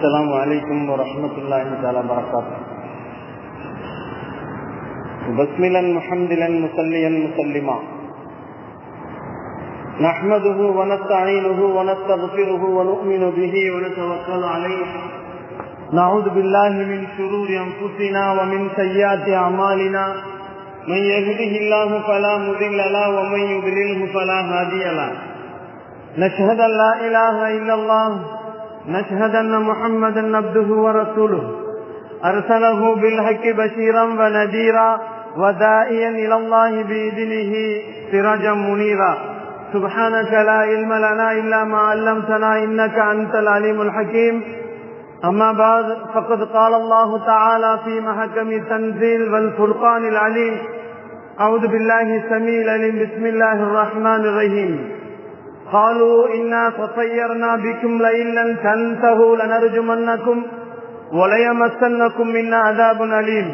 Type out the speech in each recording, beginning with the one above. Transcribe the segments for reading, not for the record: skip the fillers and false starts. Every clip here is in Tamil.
السلام عليكم ورحمة الله تعالى وبركاته. بسملا محمدا مصليا مسلما نحمده ونستعينه ونستغفره ونؤمن به ونتوكل عليه. نعوذ بالله من شرور أنفسنا ومن سيئات أعمالنا. من يهده الله فلا مضل له ومن يضلله فلا هادي له. نشهد أن لا إله إلا الله، نشهد أن محمدا عبده ورسوله، أرسله بالحق بشيرا ونذيرا وداعيا إلى الله بإذنه سراجا منيرا. سبحانك لا علم لنا إلا ما علمتنا إنك أنت العليم الحكيم. أما بعد، فقد قال الله تعالى في محكم التنزيل والفرقان العليم: أعوذ بالله السميع العليم، بسم الله الرحمن الرحيم. قالوا إنا تطيرنا بكم لئن لم تنتهوا لنرجمنكم وليمسنكم منا عذاب أليم.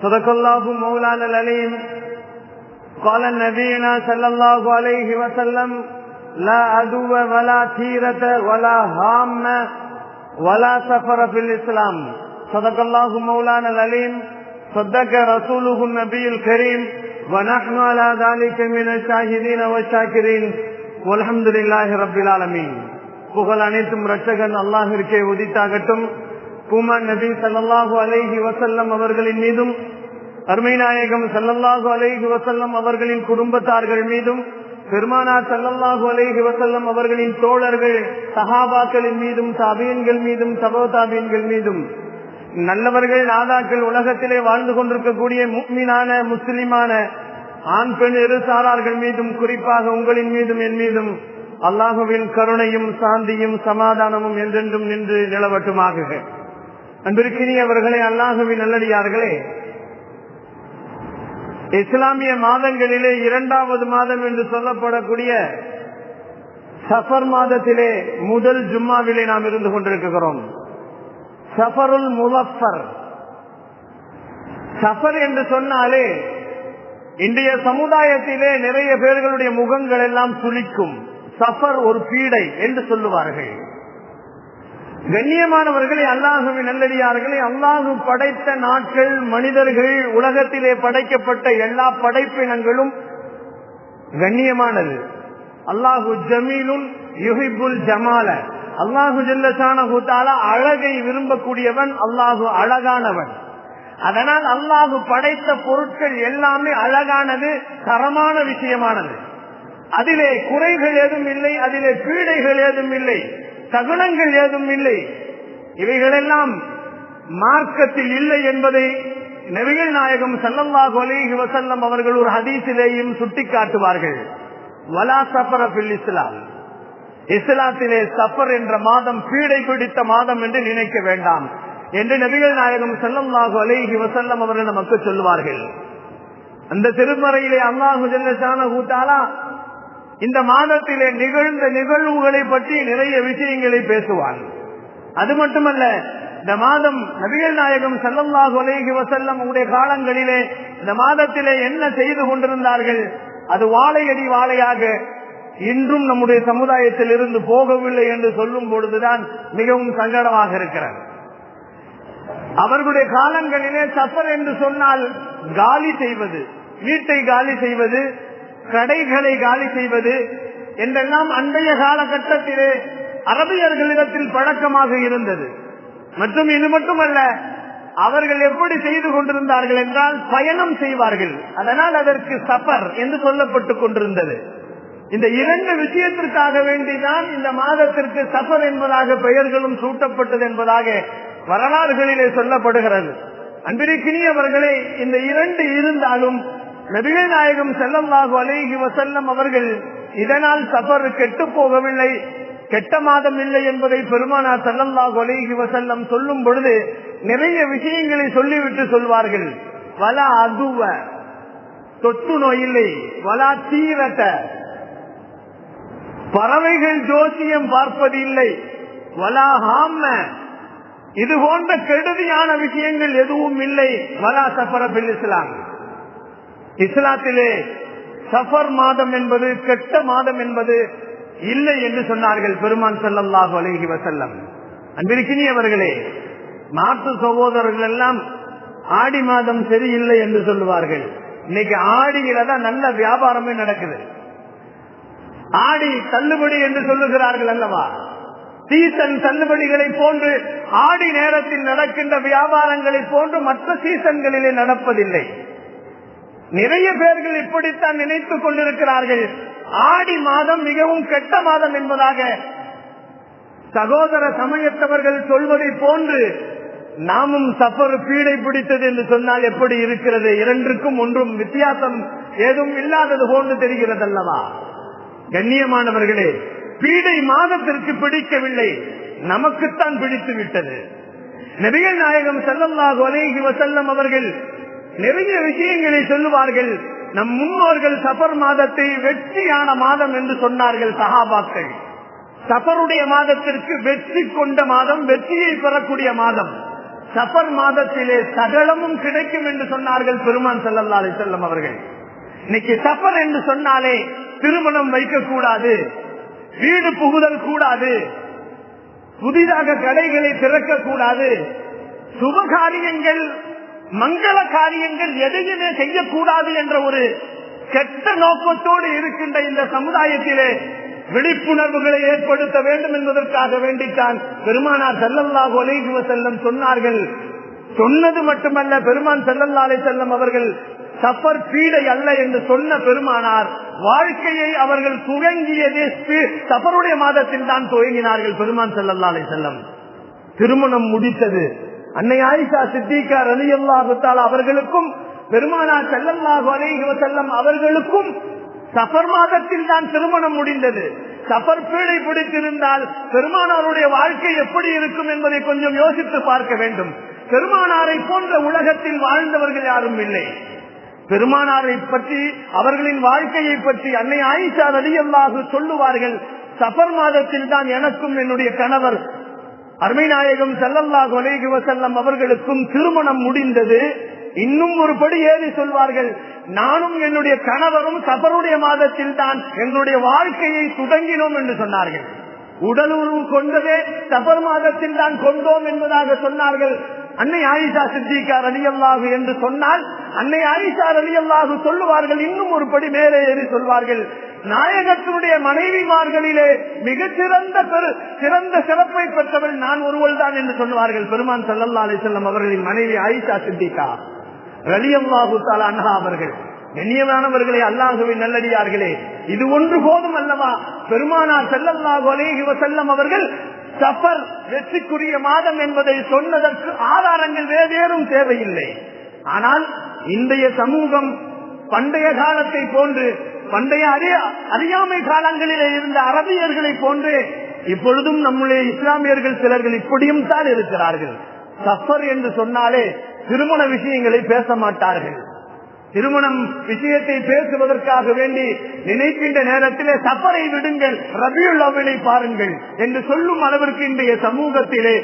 صدق الله مولانا العليم. قال نبينا صلى الله عليه وسلم: لا عدو ولا تيرة ولا هام ولا سفر في الإسلام. صدق الله مولانا العليم. صدق رسوله النبي الكريم. ونحن على ذلك من الشاهدين والشاكرين. வல்ஹம்துலில்லாஹி ரப்பில் ஆலமீன். புகழ் அனைத்தும் இரட்சகன் அல்லாஹ்விற்கே உரித்தாகட்டும். பூமான் நபி ஸல்லல்லாஹு அலைஹி வஸல்லம் அவர்களின் மீதும், அருமை நாயகம் ஸல்லல்லாஹு அலைஹி வஸல்லம் அவர்களின் குடும்பத்தார்கள் மீதும், பெருமானார் ஸல்லல்லாஹு அலைஹி வஸல்லம் அவர்களின் தோழர்கள் சஹாபாக்களின் மீதும், தாபீன்கள் மீதும், தபோ தாபீன்கள் மீதும், நல்லவர்கள் நாதாக்கள் உலகத்திலே வாழ்ந்து கொண்டிருக்கக்கூடிய முஃமினான முஸ்லிமான ஆண் பெண் இரு சாரார்கள் மீதும், குறிப்பாக உங்களின் மீதும் என் மீதும் அல்லாஹுவின் கருணையும் சாந்தியும் சமாதானமும் என்றென்றும் நின்று நிலவட்டுமாக. அன்பிற்கினியவர்களே, அல்லாஹுவின் நல்லடியார்களே, இஸ்லாமிய மாதங்களிலே இரண்டாவது மாதம் என்று சொல்லப்படக்கூடிய சஃபர் மாதத்திலே முதல் ஜும்மாவிலே நாம் இருந்து கொண்டிருக்கிறோம். சஃபருல் முலஃபர். சஃபர் என்று சொன்னாலே இன்றைய சமுதாயத்திலே நிறைய பேர்களுடைய முகங்கள் எல்லாம் சுளிக்கும். சஃபர் ஒரு பீடை என்று சொல்லுவார்கள். கண்ணியமானவர்களே, அல்லாஹுவின் நல்லடியார்களே, அல்லாஹு படைத்த நாட்கள், மனிதர்கள், உலகத்திலே படைக்கப்பட்ட எல்லா படைப்பினங்களும் கண்ணியமானது. அல்லாஹு ஜமீலுன் யுஹிப்புல் ஜமால. அல்லாஹு ஜல்ல ஷானஹு தஆலா அழகை விரும்பக்கூடியவன். அல்லாஹு அழகானவன். அதனால் அல்லாஹு படைத்த பொருட்கள் எல்லாமே அழகானது, தரமான விஷயமானது. அதிலே குறைகள் ஏதும் இல்லை, அதிலே பீடைகள் ஏதும் இல்லை, சகுனங்கள் ஏதும் இல்லை. இவைகளெல்லாம் மார்க்கத்தில் இல்லை என்பதை நபிகள் நாயகம் ஸல்லல்லாஹு அலைஹி வஸல்லம் அவர்கள் ஒரு ஹதீஸிலேயும் சுட்டிக்காட்டுவார்கள். வலா சஃபர ஃபில் இஸ்லாம். இஸ்லாத்திலே சஃபர் என்ற மாதம் பீடை பிடித்த மாதம் என்று நினைக்க வேண்டாம் என்று நபிகள் நாயகம் ஸல்லல்லாஹு அலைஹி வஸல்லம் அவர்கள் நமக்கு சொல்லுவார்கள். அந்த திருமறையிலே அல்லாஹு ஜல்ல ஷானஹு தஆலா இந்த மாதத்திலே நிகழ்ந்த நிகழ்வுகளை பற்றி நிறைய விஷயங்களை பேசுவார். அது மட்டுமல்ல, இந்த மாதம் நபிகள் நாயகம் ஸல்லல்லாஹு அலைஹி வஸல்லம் உடைய காலங்களிலே இந்த மாதத்திலே என்ன செய்து கொண்டிருந்தார்கள், அது வாழையடி வாழையாக இன்றும் நம்முடைய சமுதாயத்தில் இருந்து போகவில்லை என்று சொல்லும் பொழுதுதான் மிகவும் சங்கடமாக இருக்கிறது. அவர்களுடைய காலங்களிலே சஃபர் என்று சொன்னால் காலி செய்வது, வீட்டை காலி செய்வது, கடைகளை காலி செய்வது என்றெல்லாம் அன்றைய காலகட்டத்திலே அரபியர்களிடத்தில் பழக்கமாக இருந்தது. மற்றும் இது மட்டுமல்ல, அவர்கள் எப்படி செய்து கொண்டிருந்தார்கள் என்றால் பயணம் செய்வார்கள். அதனால் அதற்கு சஃபர் என்று சொல்லப்பட்டு கொண்டிருந்தது. இந்த இரண்டு விஷயத்திற்காக வேண்டிதான் இந்த மாதத்திற்கு சஃபர் என்பதாக பெயர்களும் சூட்டப்பட்டது என்பதாக வரலாறுகளிலே சொல்லப்படுகிறது. அன்பிற்கினியவர்களே, இந்த இரண்டு இருந்தாலும் நபிகள் நாயகம் ஸல்லல்லாஹு அலைஹி வஸல்லம் அவர்கள் இதனால் சஃபர் கெட்டு போகவில்லை, கெட்ட மாதம் இல்லை என்பதை பெருமானார் ஸல்லல்லாஹு அலைஹி வஸல்லம் சொல்லும் பொழுது நிறைய விஷயங்களை சொல்லிவிட்டு சொல்வார்கள். வலா அதுவ, தொற்று நோய் இல்லை, வலா தீரத, பறவைகள் ஜோசியம் பார்ப்பது இல்லை, வலா ஹாம்ம, இது போன்ற கெடுதியான விஷயங்கள் எதுவும் இல்லை, வலா சஃபர ஃபில் இஸ்லாம். இஸ்லாத்திலே சஃபர் மாதம் என்பது, கெட்ட மாதம் என்பது இல்லை என்று சொன்னார்கள் பெருமான் ஸல்லல்லாஹு அலைஹி வஸல்லம். அன்பிற்கினியவர்களே, மாற்று சகோதரர்கள் எல்லாம் ஆடி மாதம் சரியில்லை என்று சொல்லுவார்கள். இன்னைக்கு ஆடியில தான் நல்ல வியாபாரமே நடக்குது. ஆடி தள்ளுபடி என்று சொல்லுகிறார்கள் அல்லவா? சீசன் தள்ளுபடிகளை போன்று ஆடி நேரத்தில் நடக்கின்ற வியாபாரங்களை போன்று மற்ற சீசன்களிலே நடப்பதில்லை. நிறைய பேர்கள் இப்படித்தான் நினைத்துக் கொண்டிருக்கிறார்கள். ஆடி மாதம் மிகவும் கெட்ட மாதம் என்பதாக சகோதர சமயத்தவர்கள் சொல்வதை போன்று நாமும் சஃபர் பீடை பிடித்தது என்று சொன்னால் எப்படி இருக்கிறது? இரண்டுக்கும் ஒன்றும் வித்தியாசம் ஏதும் இல்லாதது போன்று தெரிகிறது அல்லவா? கண்ணியமானவர்களே, பீடை மாதத்திற்கு பிடிக்கவில்லை, நமக்குத்தான் பிடித்து விட்டது. நபிகள் நாயகம் ஸல்லல்லாஹு அலைஹி வஸல்லம் அவர்கள் நிறைய விஷயங்களை சொல்லுவார்கள். நம் முன்னோர்கள் சஃபர் மாதத்தை வெற்றியான மாதம் என்று சொன்னார்கள் சஹாபாக்கள். சஃபருடைய மாதத்திற்கு வெற்றி கொண்ட மாதம், வெற்றியை பெறக்கூடிய மாதம். சஃபர் மாதத்திலே சகலமும் கிடைக்கும் என்று சொன்னார்கள் பெருமான் ஸல்லல்லாஹு அலைஹி வஸல்லம் அவர்கள். இன்னைக்கு சஃபர் என்று சொன்னாலே திருமணம் வைக்கக்கூடாது, வீடு புகுதல் கூடாது, புதிதாக கடைகளை திறக்க கூடாது, சுபகாரியங்கள் மங்கள காரியங்கள் எதையுமே செய்யக்கூடாது என்ற ஒரு கெட்ட நோக்கத்தோடு இருக்கின்ற இந்த சமுதாயத்திலே விழிப்புணர்வுகளை ஏற்படுத்த வேண்டும் என்பதற்காக வேண்டித்தான் பெருமானார் ஸல்லல்லாஹு அலைஹி வஸல்லம் சொன்னார்கள். சொன்னது மட்டுமல்ல, பெருமான் ஸல்லல்லாஹு அலைஹி வஸல்லம் அவர்கள் சஃபர் பீடை அல்ல என்று சொன்ன பெருமானார் வாழ்க்கையை அவர்கள் துவங்கியதே சஃபருடைய மாதத்தில் தான் துவங்கினார்கள். பெருமான் ஸல்லல்லாஹு அலைஹி வஸல்லம் திருமணம் முடித்தது அன்னை ஆயிஷா சித்திகா ரலியல்லாஹு தஆலா அவர்களுக்கும் பெருமானார் ஸல்லல்லாஹு அலைஹி வஸல்லம் அவர்களுக்கும் சஃபர் மாதத்தில் தான் திருமணம் முடிந்தது. சஃபர் பீடை பிடித்திருந்தால் பெருமானாருடைய வாழ்க்கை எப்படி இருக்கும் என்பதை கொஞ்சம் யோசித்து பார்க்க வேண்டும். பெருமானாரை போன்ற உலகத்தில் வாழ்ந்தவர்கள் யாரும் இல்லை. பெருமானாரை பற்றி, அவர்களின் வாழ்க்கையை பற்றி அன்னை ஆயிஷா ரலியல்லாஹு சொல்லுவார்கள், சஃபர் மாதத்தில் தான் எனக்கும் என்னுடைய கணவர் அருமை நாயகம் ஸல்லல்லாஹு அலைஹி வஸல்லம் அவர்களுக்கும் திருமணம் முடிந்தது. இன்னும் ஒரு படி ஏறி சொல்வார்கள், நானும் என்னுடைய கணவரும் சஃபருடைய மாதத்தில் தான் எங்களுடைய வாழ்க்கையை தொடங்கினோம் என்று சொன்னார்கள். உடல் உறவு கொண்டதே சஃபர் மாதத்தில் தான் கொண்டோம் என்பதாக சொன்னார்கள். அன்னை ஆயிஷா சித்திகா ரலியல்லாஹு என்று சொன்னால் அன்னை ஆயிஷா ரலியல்லாஹு சொல்லுவார்கள், இன்னும் ஒரு படி மேலே ஏறி சொல்வார்கள், நாயகத்தினுடைய மனைவிமார்களிலே சிறந்த சிறப்பை பெற்றவள் நான் ஒருவள் தான் என்று சொல்லுவார்கள். பெருமான் ஸல்லல்லாஹு அலைஹி வஸல்லம் அவர்களின் மனைவி ஆயிஷா சித்திகா ரலியல்லாஹு தஆலா அன்ஹா அவர்கள். கண்ணியமானவர்களே, அல்லாஹ்வின் நல்லடியார்களே, இது ஒன்று போதும் அல்லவா? பெருமானார் ஸல்லல்லாஹு அலைஹி வஸல்லம் அவர்கள் சஃபர் வெற்றிக்குரிய மாதம் என்பதை சொன்னதற்கு ஆதாரங்கள் வேறேதும் தேவையில்லை. ஆனால் இன்றைய சமூகம் பண்டைய காலத்தை போன்று, பண்டைய அறியாமை காலங்களிலே இருந்த அரபியர்களை போன்று இப்பொழுதும் நம்முடைய இஸ்லாமியர்கள் சிலர்கள் இப்படியும் தான் இருக்கிறார்கள். சஃபர் என்று சொன்னாலே திருமண விஷயங்களை பேச மாட்டார்கள். திருமணம் விஷயத்தை பேசுவதற்காக வேண்டி நினைக்கின்ற நேரத்திலே சஃபரை விடுங்கள், ரபியுல் அவ்வலை பாருங்கள் என்று சொல்லும் அளவிற்கு இன்றைய சமூகத்திலே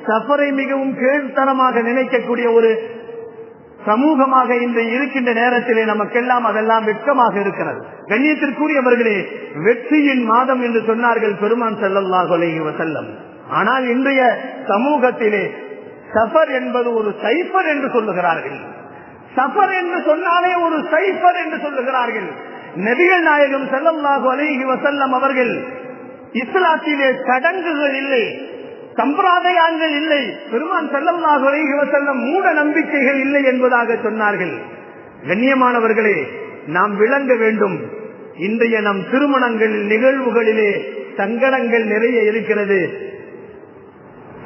சஃபரை மிகவும் கீழ்த்தரமாக நினைக்கக்கூடிய ஒரு சமூகமாக இன்று இருக்கின்ற நேரத்திலே நமக்கெல்லாம் அதெல்லாம் வெட்கமாக இருக்கிறது. கண்ணியத்திற்குரியவர்களே, வெற்றியின் மாதம் என்று சொன்னார்கள் பெருமான் ஸல்லல்லாஹு அலைஹி வஸல்லம். ஆனால் இன்றைய சமூகத்திலே சஃபர் என்பது ஒரு சைஃபர் என்று சொல்லுகிறார்கள். சஃபர் என்று சொன்னாலே ஒரு சைஃபர் என்று சொல்லுகிறார்கள். நபிகள் நாயகம் ஸல்லல்லாஹு அலைஹி வஸல்லம் அவர்கள் இஸ்லாத்திலே சடங்குகள் இல்லை, சம்பிரதாயங்கள் இல்லை, பெருமான் ஸல்லல்லாஹு அலைஹி வஸல்லம் மூட நம்பிக்கைகள் இல்லை என்பதாக சொன்னார்கள். கண்ணியமானவர்களே, நாம் விளங்க வேண்டும், இன்றைய நம் திருமணங்கள் நிகழ்வுகளிலே சங்கடங்கள் நிறைய இருக்கிறது,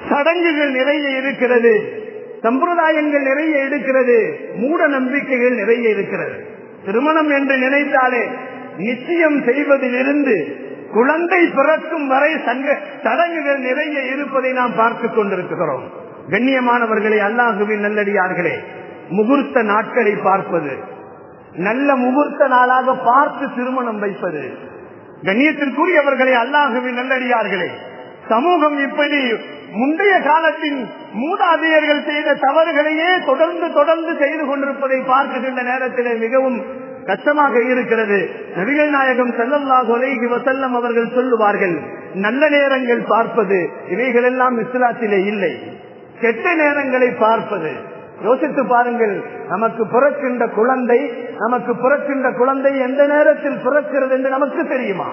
சடங்குகள் நிறைய இருக்கிறது, சம்பிரதாயங்கள் நிறைய இருக்கிறது, மூட நம்பிக்கைகள் நிறைய இருக்கிறது. திருமணம் என்று நினைத்தாலே நிச்சயம் செய்வதிலிருந்து குழந்தை பிறக்கும் வரை சடங்குகள் நிறைய இருப்பதை நாம் பார்த்துக் கொண்டிருக்கிறோம். கண்ணியமானவர்களே, அல்லாஹ்வின் நல்லடியார்களே, முகூர்த்த நாட்களை பார்ப்பது, நல்ல முகூர்த்த நாளாக பார்த்து திருமணம் வைப்பது. கண்ணியத்திற்குரியவர்களே, அல்லாஹ்வின் நல்லடியார்களே, சமூகம் இப்படி முந்தைய காலத்தின் மூதாதையர்கள் செய்த தவறுகளையே தொடர்ந்து செய்து கொண்டிருப்பதை பார்க்கின்ற நேரத்திலே மிகவும் கஷ்டமாக இருக்கிறது. நபிகள் நாயகம் ஸல்லல்லாஹு அலைஹி வஸல்லம் அவர்கள் சொல்லுவார்கள், நல்ல நேரங்கள் பார்ப்பது, இவைகள் எல்லாம் இஸ்லாத்திலே இல்லை. கெட்ட நேரங்களை பார்ப்பது. யோசித்து பாருங்கள், நமக்கு பிறக்கின்ற குழந்தை எந்த நேரத்தில் பிறக்கிறது என்று நமக்கு தெரியுமா?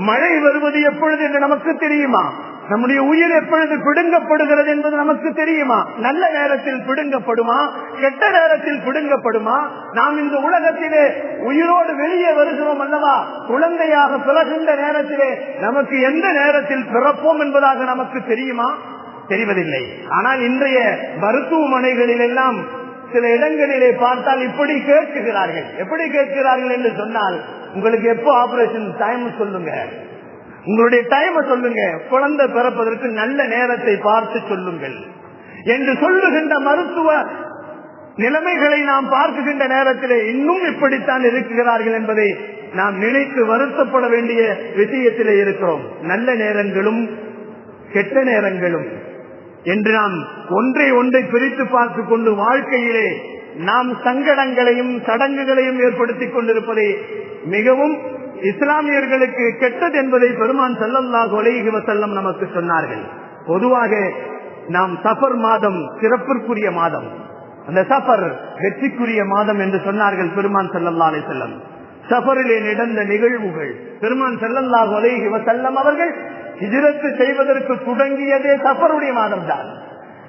மழை வருவது எப்பொழுது என்று நமக்கு தெரியுமா? நம்முடைய உயிர் எப்பொழுது பிடுங்கப்படுகிறது என்பது நமக்கு தெரியுமா? நல்ல நேரத்தில் பிடுங்கப்படுமா, கெட்ட நேரத்தில் பிடுங்கப்படுமா? நாம் இந்த உலகத்திலே உயிரோடு வெளியே வருகிறோம் அல்லவா? குழந்தையாக பிறகின்ற நேரத்திலே நமக்கு எந்த நேரத்தில் பிறப்போம் என்பதாக நமக்கு தெரியுமா? தெரிவதில்லை. ஆனால் இன்றைய மருத்துவமனைகளில் எல்லாம் சில இடங்களிலே பார்த்தால் இப்படி கேட்கிறார்கள். எப்படி கேட்கிறார்கள் என்று சொன்னால், உங்களுக்கு எப்போ ஆபரேஷன் டைம் சொல்லுங்க, உங்களுடைய டைம் சொல்லுங்க, குழந்தை பிறப்பதற்கு நல்ல நேரத்தை பார்த்து சொல்லுங்கள் என்று சொல்லுகின்ற மருத்துவ நிலைமைகளை நாம் பார்க்குகின்ற நேரத்திலே இன்னும் இப்படித்தான் இருக்கிறார்கள் என்பதை நாம் நினைத்து வருத்தப்பட வேண்டிய விஷயத்திலே இருக்கிறோம். நல்ல நேரங்களும் கெட்ட நேரங்களும் என்று நாம் ஒன்றை பிரித்து பார்த்து கொண்டு வாழ்க்கையிலே நாம் சங்கடங்களையும் சடங்குகளையும் ஏற்படுத்திக் கொண்டிருப்பதை மிகவும் இஸ்லாமியர்களுக்கு கெட்டது என்பதை பெருமான் ஸல்லல்லாஹு அலைஹி வஸல்லம் நமக்கு சொன்னார்கள். பொதுவாக நாம் சஃபர் மாதம் சிறப்பிற்குரிய மாதம், அந்த சஃபர் வெற்றிக்குரிய மாதம் என்று சொன்னார்கள் பெருமான் ஸல்லல்லாஹு அலைஹி வஸல்லம். சஃபரிலே நடந்த நிகழ்வுகள், பெருமான் ஸல்லல்லாஹு அலைஹி வஸல்லம் அவர்கள் ஹிஜ்ரத் செய்வதற்கு தொடங்கியதே சஃபருடைய மாதம் தான்.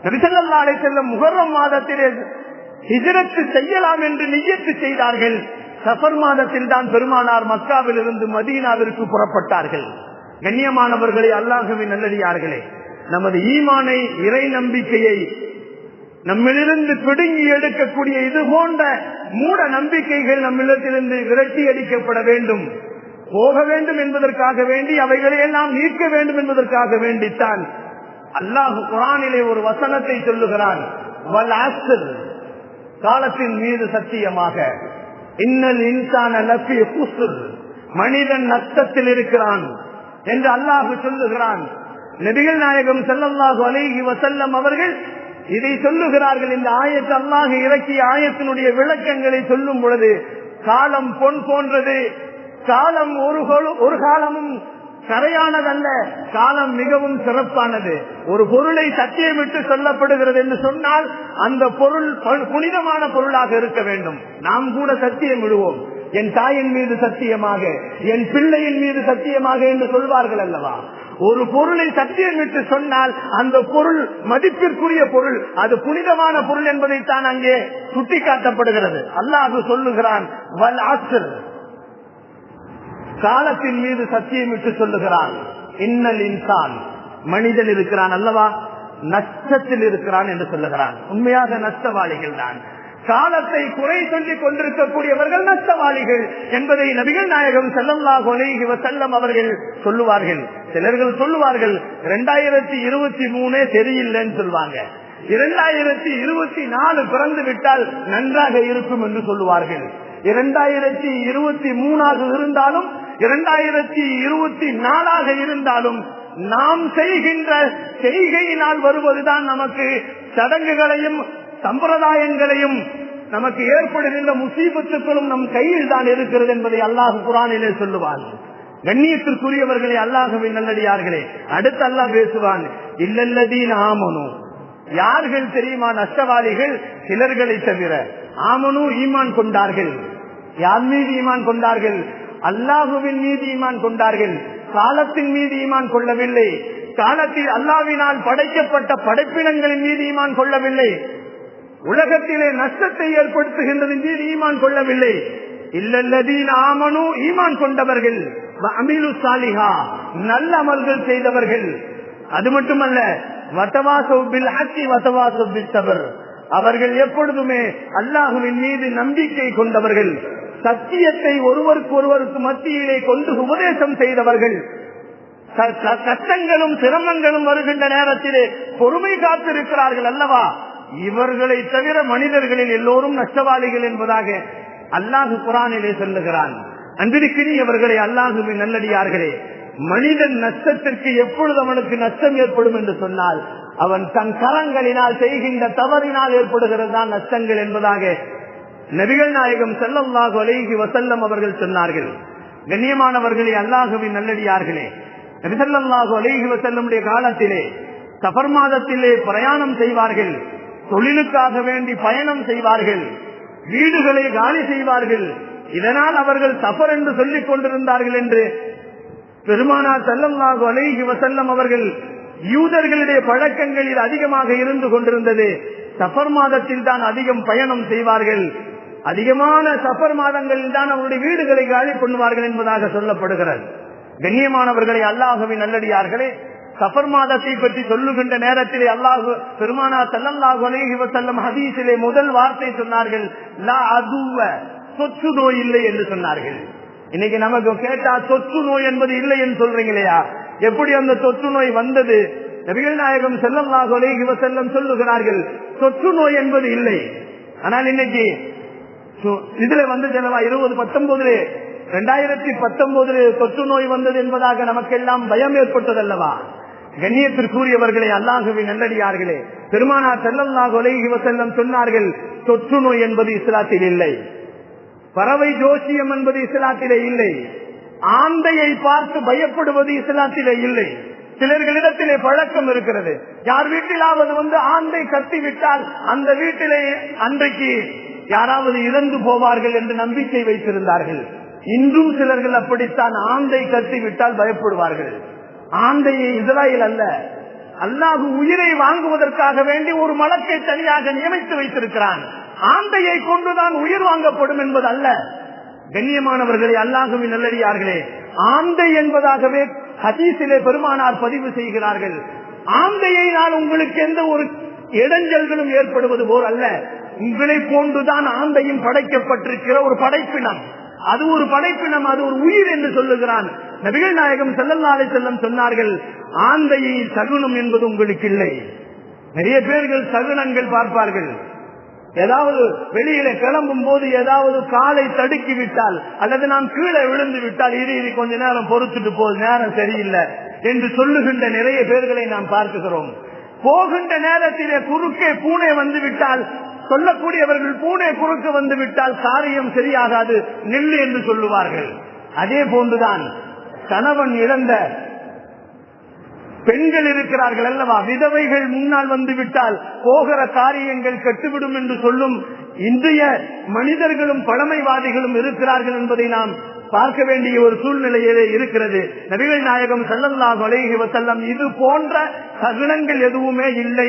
நபி ஸல்லல்லாஹு அலைஹி வஸல்லம் முஹர்ரம் மாதத்திலே ஹிஜ்ரத் செய்யலாம் என்று நிய்யத்து செய்தார்கள். சஃபர் மாதத்தில் தான் பெருமானார் மக்காவில் இருந்து மதீனாவிற்கு புறப்பட்டார்கள். கண்ணியமானவர்களே, அல்லாஹ்வின் நல்லடியார்களே, நமது ஈமானை, இறை நம்பிக்கையை நம்மிலிருந்து பிடுங்கி எடுக்கக்கூடிய இது போன்ற மூட நம்பிக்கைகள் நம்மிடத்திலிருந்து விரட்டி அடிக்கப்பட வேண்டும், போக வேண்டும் என்பதற்காக வேண்டி, அவைகளை எல்லாம் நீக்க வேண்டும் என்பதற்காக வேண்டித்தான் அல்லாஹ் குர்ஆனிலே ஒரு வசனத்தை சொல்லுகிறான். வல் அஸ்ர், காலத்தின் மீது சத்தியமாக, இன்னல் இன்சான லஃபீ குஸ்ர், மனிதன் நஷ்டத்தில் இருக்கிறான் என்று அல்லாஹ் சொல்லுகிறான். நபிகள் நாயகம் ஸல்லல்லாஹு அலைஹி வஸல்லம் அவர்கள் இதை சொல்லுகிறார்கள். இந்த ஆயத்து அல்லாஹ் இறக்கிய ஆயத்தினுடைய விளக்கங்களை சொல்லும் பொழுது, காலம் பொன் போன்றது, காலம் ஒரு காலமும் கரையானதல்ல, காலம் மிகவும் சிறப்பானது. ஒரு பொருளை சத்தியமிட்டு சொல்லப்படுகிறது என்று சொன்னால் அந்த பொருள் புனிதமான பொருளாக இருக்க வேண்டும். நாம் கூட சத்தியம் விடுவோம், என் தாயின் மீது சத்தியமாக, என் பிள்ளையின் மீது சத்தியமாக என்று சொல்வார்கள் அல்லவா? ஒரு பொருளை சத்தியமிட்டு சொன்னால் அந்த பொருள் மதிப்பிற்குரிய பொருள், அது புனிதமான பொருள் என்பதைத்தான் அங்கே சுட்டிக்காட்டப்படுகிறது. அல்லாஹ் சொல்லுகிறான், வல் அஸ்ர், காலத்தின் மீது சத்தியமிட்டு சொல்லுகிறான். இன்னல் இன்சான், மனிதன் இருக்கிறான் அல்லவா, நஷ்டத்தில் இருக்கிறான் என்று சொல்லுகிறான். உண்மையாக நஷ்டவாளிகள் தான். காலத்தை குறை சொல்லிக் கொண்டிருக்கக்கூடியவர்கள் நஷ்டவாளிகள் என்பதை நபிகள் நாயகம் ஸல்லல்லாஹு அலைஹி வஸல்லம் அவர்கள் சொல்லுவார்கள். சிலர்கள் சொல்லுவார்கள் 2023 சரியில்லைன்னு சொல்லுவாங்க, 2024 பிறந்து விட்டால் நன்றாக இருக்கும் என்று சொல்லுவார்கள். 2023 இருந்தாலும் 2024 இருந்தாலும் நாம் செய்கின்ற செய்கையினால் வருவதுதான் நமக்கு சடங்குகளையும் சம்பிரதாயங்களையும் நமக்கு ஏற்படுகின்ற முசீபத்துக்களும் நம் கையில் தான் இருக்கிறது என்பதை அல்லாஹ் குர்ஆனிலே சொல்லுவான். கண்ணியத்திற்குரியவர்களே, அல்லாஹ்வின் நல்லடியார்களே, அடுத்து அல்லாஹ் பேசுவான், இல்லல்லதீன ஆமனு, யார்கள் தெரியுமா நஷ்டவாளிகள்? சிலர்களை தவிர. ஆமனு, ஈமான் கொண்டார்கள். யார் மீது ஈமான் கொண்டார்கள்? அல்லாஹுவின் மீது ஈமான் கொண்டார்கள். காலத்தின் மீது ஈமான் கொள்ளவில்லை. காலத்தில் அல்லாஹ்வினால் படைக்கப்பட்ட படைப்பினங்களின் மீது ஈமான் கொள்ளவில்லை. உலகத்திலே நஷ்டத்தை ஏற்படுத்துகின்றதின் மீது ஈமான் கொள்ளவில்லை. இல்லல்லதீன ஆமனு, ஈமான் கொண்டவர்கள், வஅமிலு ஸாலிஹா, நல்ல அமல்கள் செய்தவர்கள். அது மட்டுமல்ல, வதவாஸவ் பில் ஹக்கி வதவாஸவ் பிஸ் ஸப்ர், அவர்கள் எப்பொழுதுமே அல்லாஹ்வின் மீது நம்பிக்கை கொண்டவர்கள், சத்தியத்தை ஒருவருக்கு மத்தியிலே கொண்டு உபதேசம் செய்தவர்கள், கஷ்டங்களும் சிரமங்களும் வருகின்ற நேரத்திலே பொறுமை காத்திருக்கிறார்கள் அல்லவா? இவர்களை தவிர மனிதர்களில் எல்லோரும் நஷ்டவாளிகள் என்பதாக அல்லாஹ் குர்ஆனிலே சொல்லுகிறான். அன்பிற்கினியவர்களே, அல்லாஹ்வின் நல்லடியார்களே, மனிதன் நஷ்டத்திற்கு எப்பொழுது அவனுக்கு நஷ்டம் ஏற்படும் என்று சொன்னால் அவன் தன் கரங்களினால் செய்கின்ற தவறினால் ஏற்படுகிறது தான் நஷ்டங்கள் என்பதாக நபிகள் நாயகம் ஸல்லல்லாஹு அலைஹி வஸல்லம் அவர்கள் சொன்னார்கள். கண்ணியமானவர்களே, அல்லாஹ்வின் நல்லடியார்களே, நபி ஸல்லல்லாஹு அலைஹி வஸல்லமுடைய காலத்திலே சஃபர் மாதத்திலே பிரயாணம் செய்வார்கள், தொழிலுக்காக வேண்டி பயணம் செய்வார்கள், வீடுகளை காலி செய்வார்கள். இதனால் அவர்கள் சஃபர் என்று சொல்லிக் கொண்டிருந்தார்கள் என்று பெருமானார் ஸல்லல்லாஹு அலைஹி வஸல்லம் அவர்கள் யூதர்களுடைய பழக்கங்களில் அதிகமாக இருந்து கொண்டிருந்தது. சஃபர் மாதத்தில் தான் அதிகம் பயணம் செய்வார்கள், அதிகமான சஃபர் மாதங்களில் தான் அவருடைய வீடுகளை காலி பண்ணுவார்கள் என்பதாக சொல்லப்படுகிறது. கண்ணியமானவர்களை, அல்லாஹ்வின் நல்லடியார்களே, சஃபர் மாதத்தை பற்றி சொல்லுகின்ற நேரத்திலே அல்லாஹ் பெருமானார் ஸல்லல்லாஹு அலைஹி வஸல்லம் ஹதீஸிலே முதல் வார்த்தை சொன்னார்கள், லா அதுவ, தொற்று நோய் இல்லை என்று சொன்னார்கள். இன்னைக்கு நமக்கு கேட்டா தொற்று நோய் என்பது இல்லை என்று சொல்றீங்க இல்லையா? எப்படி அந்த தொற்று நோய் வந்தது? நபிகள் நாயகம் ஸல்லல்லாஹு அலைஹி வஸல்லம் சொல்லுகிறார்கள், தொற்று நோய் என்பது இல்லை. ஆனால் இன்னைக்கு இதுல வந்து 2019 தொற்று நோய் வந்தது என்பதாக நமக்கெல்லாம் பயம் ஏற்பட்டதல்லவா? கண்ணியத்திற்குரியவர்களே, அல்லாஹ்வின் நல்லடியார்களே, பெருமானார் ஸல்லல்லாஹு அலைஹி வஸல்லம் சொன்னார்கள், தொற்று நோய் என்பது இஸ்லாத்தில் இல்லை. பறவை ஜோசியம் என்பது இஸ்லாத்திலே இல்லை. ஆந்தையை பார்த்து பயப்படுவது இஸ்லாத்திலே இல்லை. சிலர்களிடத்திலே பழக்கம் இருக்கிறது, யார் வீட்டிலாவது வந்து ஆந்தை கத்திவிட்டால் அந்த வீட்டிலே அன்றைக்கு யாராவது இறந்து போவார்கள் என்று நம்பிக்கை வைத்திருந்தார்கள். இன்றும் சிலர்கள் அப்படித்தான், ஆந்தை கத்திவிட்டால் பயப்படுவார்கள். ஆந்தையை இஸ்ராயேல் அல்ல, அல்லாஹ் உயிரை வாங்குவதற்காக வேண்டி ஒரு மலக்கை தனியாக நியமித்து வைத்திருக்கிறான். ஆந்தையை கொண்டுதான் உயிர் வாங்கப்படும் என்பது அல்ல. கண்ணியமானவர்களே, அல்லாஹ்வின் நல்லடியார்களே, ஆந்தை என்பதாகவே ஹதீஸிலே பெருமானார் பதிவு செய்கிறார்கள். ஆந்தையை நான் உங்களுக்கு எந்த ஒரு இடைஞ்சல்களும் ஏற்படுவது போல் அல்ல, உங்களை போன்றுதான் ஆந்தையும் படைக்கப்பட்டிருக்கிற ஒரு படைப்பினம். அது ஒரு படைப்பினம், அது ஒரு உயிர் என்று சொல்லுகிறான். நபிகள் நாயகம் ஸல்லல்லாஹு அலைஹி வஸல்லம் சொன்னார்கள், ஆந்தையை சகுனம் என்பது உங்களுக்கு இல்லை. நிறைய பேர்கள் சகுனங்கள் பார்ப்பார்கள். ஏதாவது வெளியில கிளம்பும் போது ஏதாவது காலை தடுக்கி விட்டால் அல்லது நாம் கீழே விழுந்து விட்டால் இது கொஞ்ச நேரம் பொறுத்துட்டு போது, நேரம் சரியில்லை என்று சொல்லுகின்ற நிறைய பேர்களை நாம் பார்க்கிறோம். போகின்ற நேரத்திலே குறுக்கே பூனை வந்து விட்டால் சொல்லக்கூடியவர்கள், பூனை குறுக்க வந்து விட்டால் காரியம் சரியாகாது, நில்லு என்று சொல்லுவார்கள். அதே போன்றுதான் கணவன் இழந்த பெண்கள் இருக்கிறார்கள் அல்லவா, விதவைகள் முன்னால் வந்து விட்டால் போகிற காரியங்கள் கெட்டுவிடும் என்று சொல்லும் இன்றைய மனிதர்களும் பழமைவாதிகளும் இருக்கிறார்கள் என்பதை நாம் பார்க்க வேண்டிய ஒரு சூழ்நிலையிலே இருக்கிறது. நபிகள் நாயகம் ஸல்லல்லாஹு அலைஹி வஸல்லம் இது போன்ற சகுனங்கள் எதுவுமே இல்லை,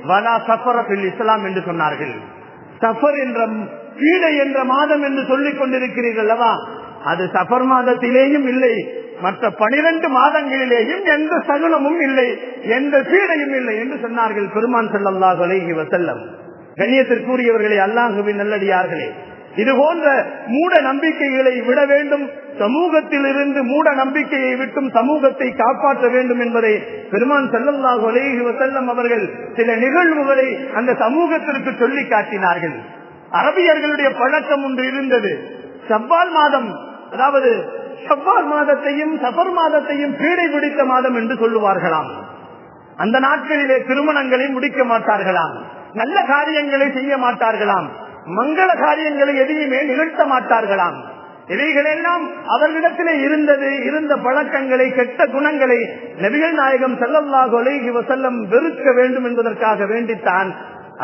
வலா சஃபர ஃபில் இஸ்லாம் என்று சொன்னார்கள். சஃபர் என்ற பீடை என்ற மாதம் என்று சொல்லிக் கொண்டிருக்கிறீர்கள் அல்லவா, அது சஃபர் மாதத்திலேயும் இல்லை, மற்ற 12 மாதங்களிலேயும் எந்த சகுனமும் இல்லை, எந்த பீடையும் இல்லை என்று சொன்னார்கள் பெருமான் ஸல்லல்லாஹு அலைஹி வஸல்லம். கண்ணியத்திற்குரியவர்களே, அல்லாஹ்வின் நல்லடியார்களே, இது போன்ற மூட நம்பிக்கைகளை விட வேண்டும், சமூகத்தில் இருந்து மூட நம்பிக்கையை விட்டும் சமூகத்தை காப்பாற்ற வேண்டும் என்பதை பெருமான் ஸல்லல்லாஹு அலைஹி வஸல்லம் அவர்கள் சில நிகழ்வுகளை அந்த சமூகத்திற்கு சொல்லி காட்டினார்கள். அரபியர்களுடைய பழக்கம் ஒன்று இருந்தது. ஷவ்வால் மாதம், அதாவது ஷவ்வால் மாதத்தையும் சஃபர் மாதத்தையும் பீடை பிடித்த மாதம் என்று சொல்லுவார்களாம். அந்த நாட்களிலே திருமணங்களை முடிக்க மாட்டார்களாம், நல்ல காரியங்களை செய்ய மாட்டார்களாம், மங்கள காரியங்களை எதையுமே நிகழ்த்த மாட்டார்களாம். இவைகளெல்லாம் அவர்களிடத்திலே இருந்த பழக்கங்களை, கெட்ட குணங்களை நபிகள் நாயகம் ஸல்லல்லாஹு அலைஹி வஸல்லம் வெறுக்க வேண்டும் என்பதற்காக வேண்டித்தான்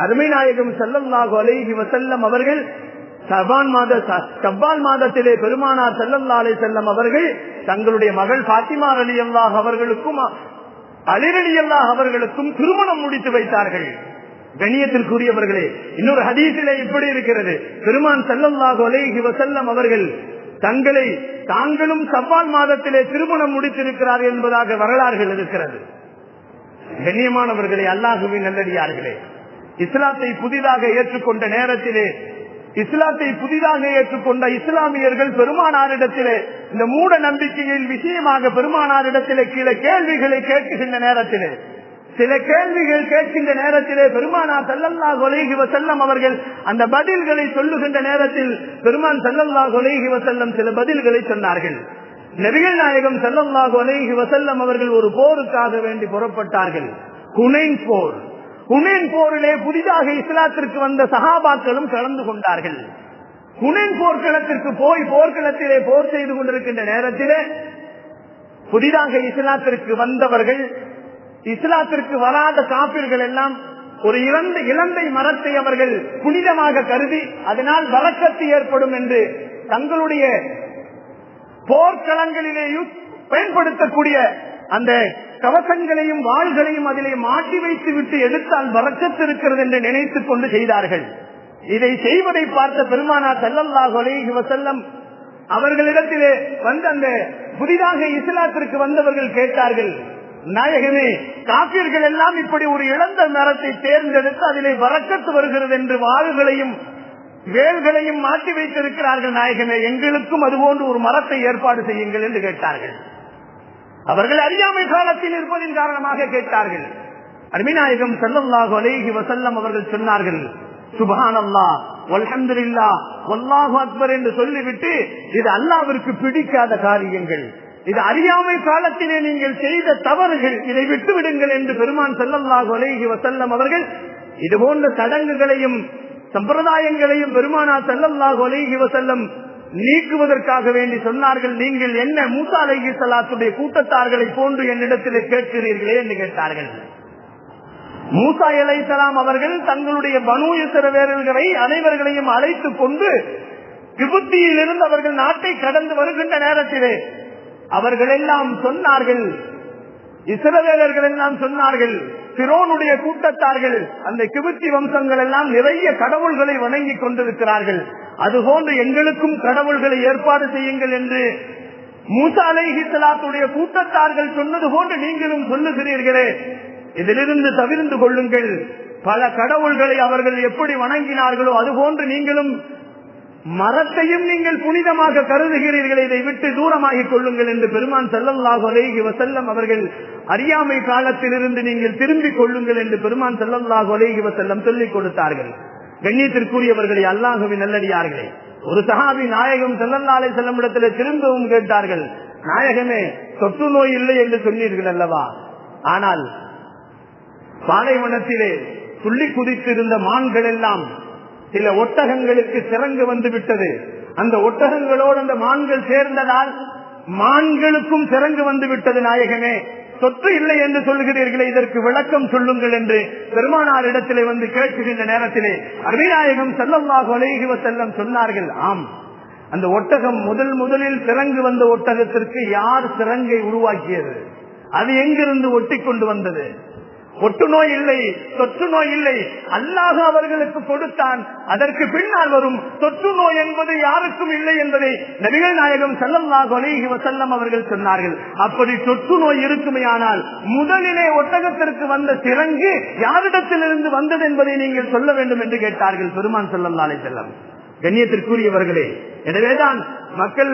அருமை நாயகம் ஸல்லல்லாஹு அலைஹி வஸல்லம் அவர்கள் ஷவ்வால் மாதத்திலே பெருமானார் ஸல்லல்லாஹு அலைஹி வஸல்லம் அவர்கள் தங்களுடைய மகள் ஃபாத்திமா ரலியல்லாஹு அவர்களுக்கும் அலி ரலியல்லாஹு அவர்களுக்கும் திருமணம் முடித்து வைத்தார்கள். கண்ணியத்திற்குரியவர்களே, இன்னொரு ஹதீஸிலே இப்படி இருக்கிறது, பெருமான் ஸல்லல்லாஹு அலைஹி வஸல்லம் அவர்கள் தாங்களும் ஷவ்வால் மாதத்திலே திருமணம் முடித்திருக்கிறார்கள் என்பதாக வரலாறுகள் இருக்கிறது. கண்ணியமானவர்களே, அல்லாஹ்வின் நல்லடியார்களே, இஸ்லாத்தை புதிதாக ஏற்றுக்கொண்ட நேரத்திலே இஸ்லாத்தை புதிதாக ஏற்றுக்கொண்ட இஸ்லாமியர்கள் பெருமானாரிடத்திலே இந்த மூட நம்பிக்கையின் விஷயமாக பெருமானாரிடத்திலே கீழே கேள்விகளை கேட்கின்ற நேரத்திலே சில கேள்விகள் கேட்கின்ற நேரத்திலே பெருமானார் ஸல்லல்லாஹு அலைஹி வஸல்லம் அவர்கள் அந்த பதில்களை சொல்லுகின்ற நேரத்தில் பெருமான் ஸல்லல்லாஹு அலைஹி வஸல்லம் சில பதில்களை சொன்னார்கள். நபிகள் நாயகம் ஸல்லல்லாஹு அலைஹி வஸல்லம் அவர்கள் ஒரு போருக்காக வேண்டி புறப்பட்டார்கள், ஹுனைன் போர். ஹுனைன் போரிலே புதிதாக இஸ்லாத்திற்கு வந்த சஹாபாக்களும் கலந்து கொண்டார்கள். ஹுனைன் போர்க்களத்திற்கு போய் போர்க்களத்திலே போர் செய்து கொண்டிருக்கின்ற நேரத்திலே புதிதாக இஸ்லாத்திற்கு வந்தவர்கள், இஸ்லாத்திற்கு வராத காபிர்கள் எல்லாம் ஒரு இலந்தை மரத்தை அவர்கள் புனிதமாக கருதி அதனால் பரக்கத்து ஏற்படும் என்று தங்களுடைய போர்க்களங்களிலே பயன்படுத்தக்கூடிய அந்த கவசங்களையும் வாள்களையும் அதிலே மாட்டி வைத்து விட்டு எடுத்தால் பரக்கத்து இருக்கிறது என்று நினைத்துக் கொண்டு செய்தார்கள். இதை செய்வதை பார்த்த பெருமானார் ஸல்லல்லாஹு அலைஹி வஸல்லம் அவர்களிடத்திலே வந்து அந்த புதிதாக இஸ்லாத்திற்கு வந்தவர்கள் கேட்டார்கள், நாயகமே, காபிர்கள் எல்லாம் இப்படி ஒரு இழந்த மரத்தை தேர்ந்தெடுத்து அதிலே பரக்கத்து வருகிறது என்று வாள்களையும் வேல்களையும் மாற்றி வைத்திருக்கிறார்கள். நாயகமே, எங்களுக்கும் அதுபோன்று ஒரு மரத்தை ஏற்பாடு செய்யுங்கள் என்று கேட்டார்கள். அவர்கள் அறியாமை காலத்தில் இருப்பதின் காரணமாக கேட்டார்கள். அருமைநாயகம் ஸல்லல்லாஹு அலைஹி வஸல்லம் அவர்கள் சொன்னார்கள், சுப்ஹானல்லாஹ் வல்ஹம்துலில்லாஹ் வல்லாஹு அக்பர் என்று சொல்லிவிட்டு, இது அல்லாஹ்விற்கு பிடிக்காத காரியங்கள், இது அறியாமை காலத்திலே நீங்கள் செய்த தவறுகள், இதை விட்டு விடுங்கள் என்று பெருமான் ஸல்லல்லாஹு அலைஹி வஸல்லம் அவர்கள் இதுபோன்ற சடங்குகளையும் சம்பிரதாயங்களையும் பெருமானார் ஸல்லல்லாஹு அலைஹி வஸல்லம் நீக்குவதற்காக வேண்டி சொன்னார்கள். நீங்கள் என்ன மூசா அலைஹிஸ்ஸலாத்துடைய கூட்டத்தார்களை போன்று என்னிடத்திலே கேட்கிறீர்களே என்று கேட்டார்கள். மூசா அலைஹிஸ்ஸலாம் அவர்கள் தங்களுடைய பனூ இஸ்ரவேலர்களை அனைவர்களையும் அழைத்துக் கொண்டு கிபுத்தியில் இருந்து அவர்கள் நாட்டை கடந்து வருகின்ற நேரத்திலே அவர்கள் எல்லாம் சொன்னார்கள், இஸ்ரவேலர்கள் எல்லாம் சொன்னார்கள், பிரோனுடைய கூட்டத்தார்கள் அந்த கிபுத்தி வம்சங்கள் எல்லாம் நிறைய கடவுள்களை வணங்கி கொண்டிருக்கிறார்கள், அதுபோன்று எங்களுக்கும் கடவுள்களை ஏற்பாடு செய்யுங்கள் என்று மூசா அலைஹிஸ்ஸலாத்துடைய கூட்டத்தார்கள் சொன்னது போன்று நீங்களும் சொல்லுகிறீர்களே, இதிலிருந்து தவிர்த்து கொள்ளுங்கள். பல கடவுள்களை அவர்கள் எப்படி வணங்கினார்களோ அதுபோன்று நீங்களும் மரத்தையும் நீங்கள் புனிதமாக கருதுகிறீர்கள், இதை விட்டு தூரமாகிக் கொள்ளுங்கள் என்று பெருமான் ஸல்லல்லாஹு அலைஹி வஸல்லம் அவர்கள் அறியாமை காலத்திலிருந்து நீங்கள் திரும்பிக் கொள்ளுங்கள் என்று பெருமான் ஸல்லல்லாஹு அலைஹி வஸல்லம் சொல்லிக் கொடுத்தார்கள். கண்ணியத்திற்குரியவர்களை, அல்லாஹ்வின் நல்லடியார்களே, ஒரு சஹாபி நாயகம் ஸல்லல்லாஹு அலைஹி வஸல்லம் இடத்திலே திரும்பவும் கேட்டார்கள், நாயகமே, தொற்று நோய் இல்லை என்று சொன்னீர்கள் அல்லவா, ஆனால் பாலைவனத்திலே துள்ளி குதித்திருந்த மான்கள் எல்லாம் சில ஒட்டகங்களுக்கு சிறங்கு வந்து விட்டது, அந்த ஒட்டகங்களோடு அந்த மான்கள் சேர்ந்ததால் மான்களுக்கும் சிறங்கு வந்து விட்டது, நாயகமே தொற்று இல்லை என்று சொல்கிறீர்களே, இதற்கு விளக்கம் சொல்லுங்கள் என்று பெருமானார் இடத்திலே வந்து கேட்கின்ற நேரத்திலே அருமைநாயகம் ஸல்லல்லாஹு அலைஹி வஸல்லம் சொன்னார்கள், ஆம், அந்த ஒட்டகம் முதலில் சிறங்கு வந்த ஒட்டகத்திற்கு யார் சிறங்கை உருவாக்கியது, அது எங்கிருந்து ஒட்டி கொண்டு வந்தது, ஒட்டு நோய் இல்லை, தொற்று நோய் இல்லை, அல்லாஹ் அவர்களுக்கு கொடுத்தான், அதற்கு பின்னால் வரும் தொற்று நோய் என்பது யாருக்கும் இல்லை என்பதை நபிகள் நாயகம் ஸல்லல்லாஹு அலைஹி வஸல்லம் அவர்கள் சொன்னார்கள். அப்படி தொற்று நோய் இருக்குமேயானால் முதலிலே ஒட்டகத்திற்கு வந்த சிறங்கு யாரிடத்திலிருந்து வந்தது என்பதை நீங்கள் சொல்ல வேண்டும் என்று கேட்டார்கள் பெருமான் ஸல்லல்லாஹு அலைஹி வஸல்லம். கண்ணியத்திற்குரியவர்களே, எனவேதான் மக்கள்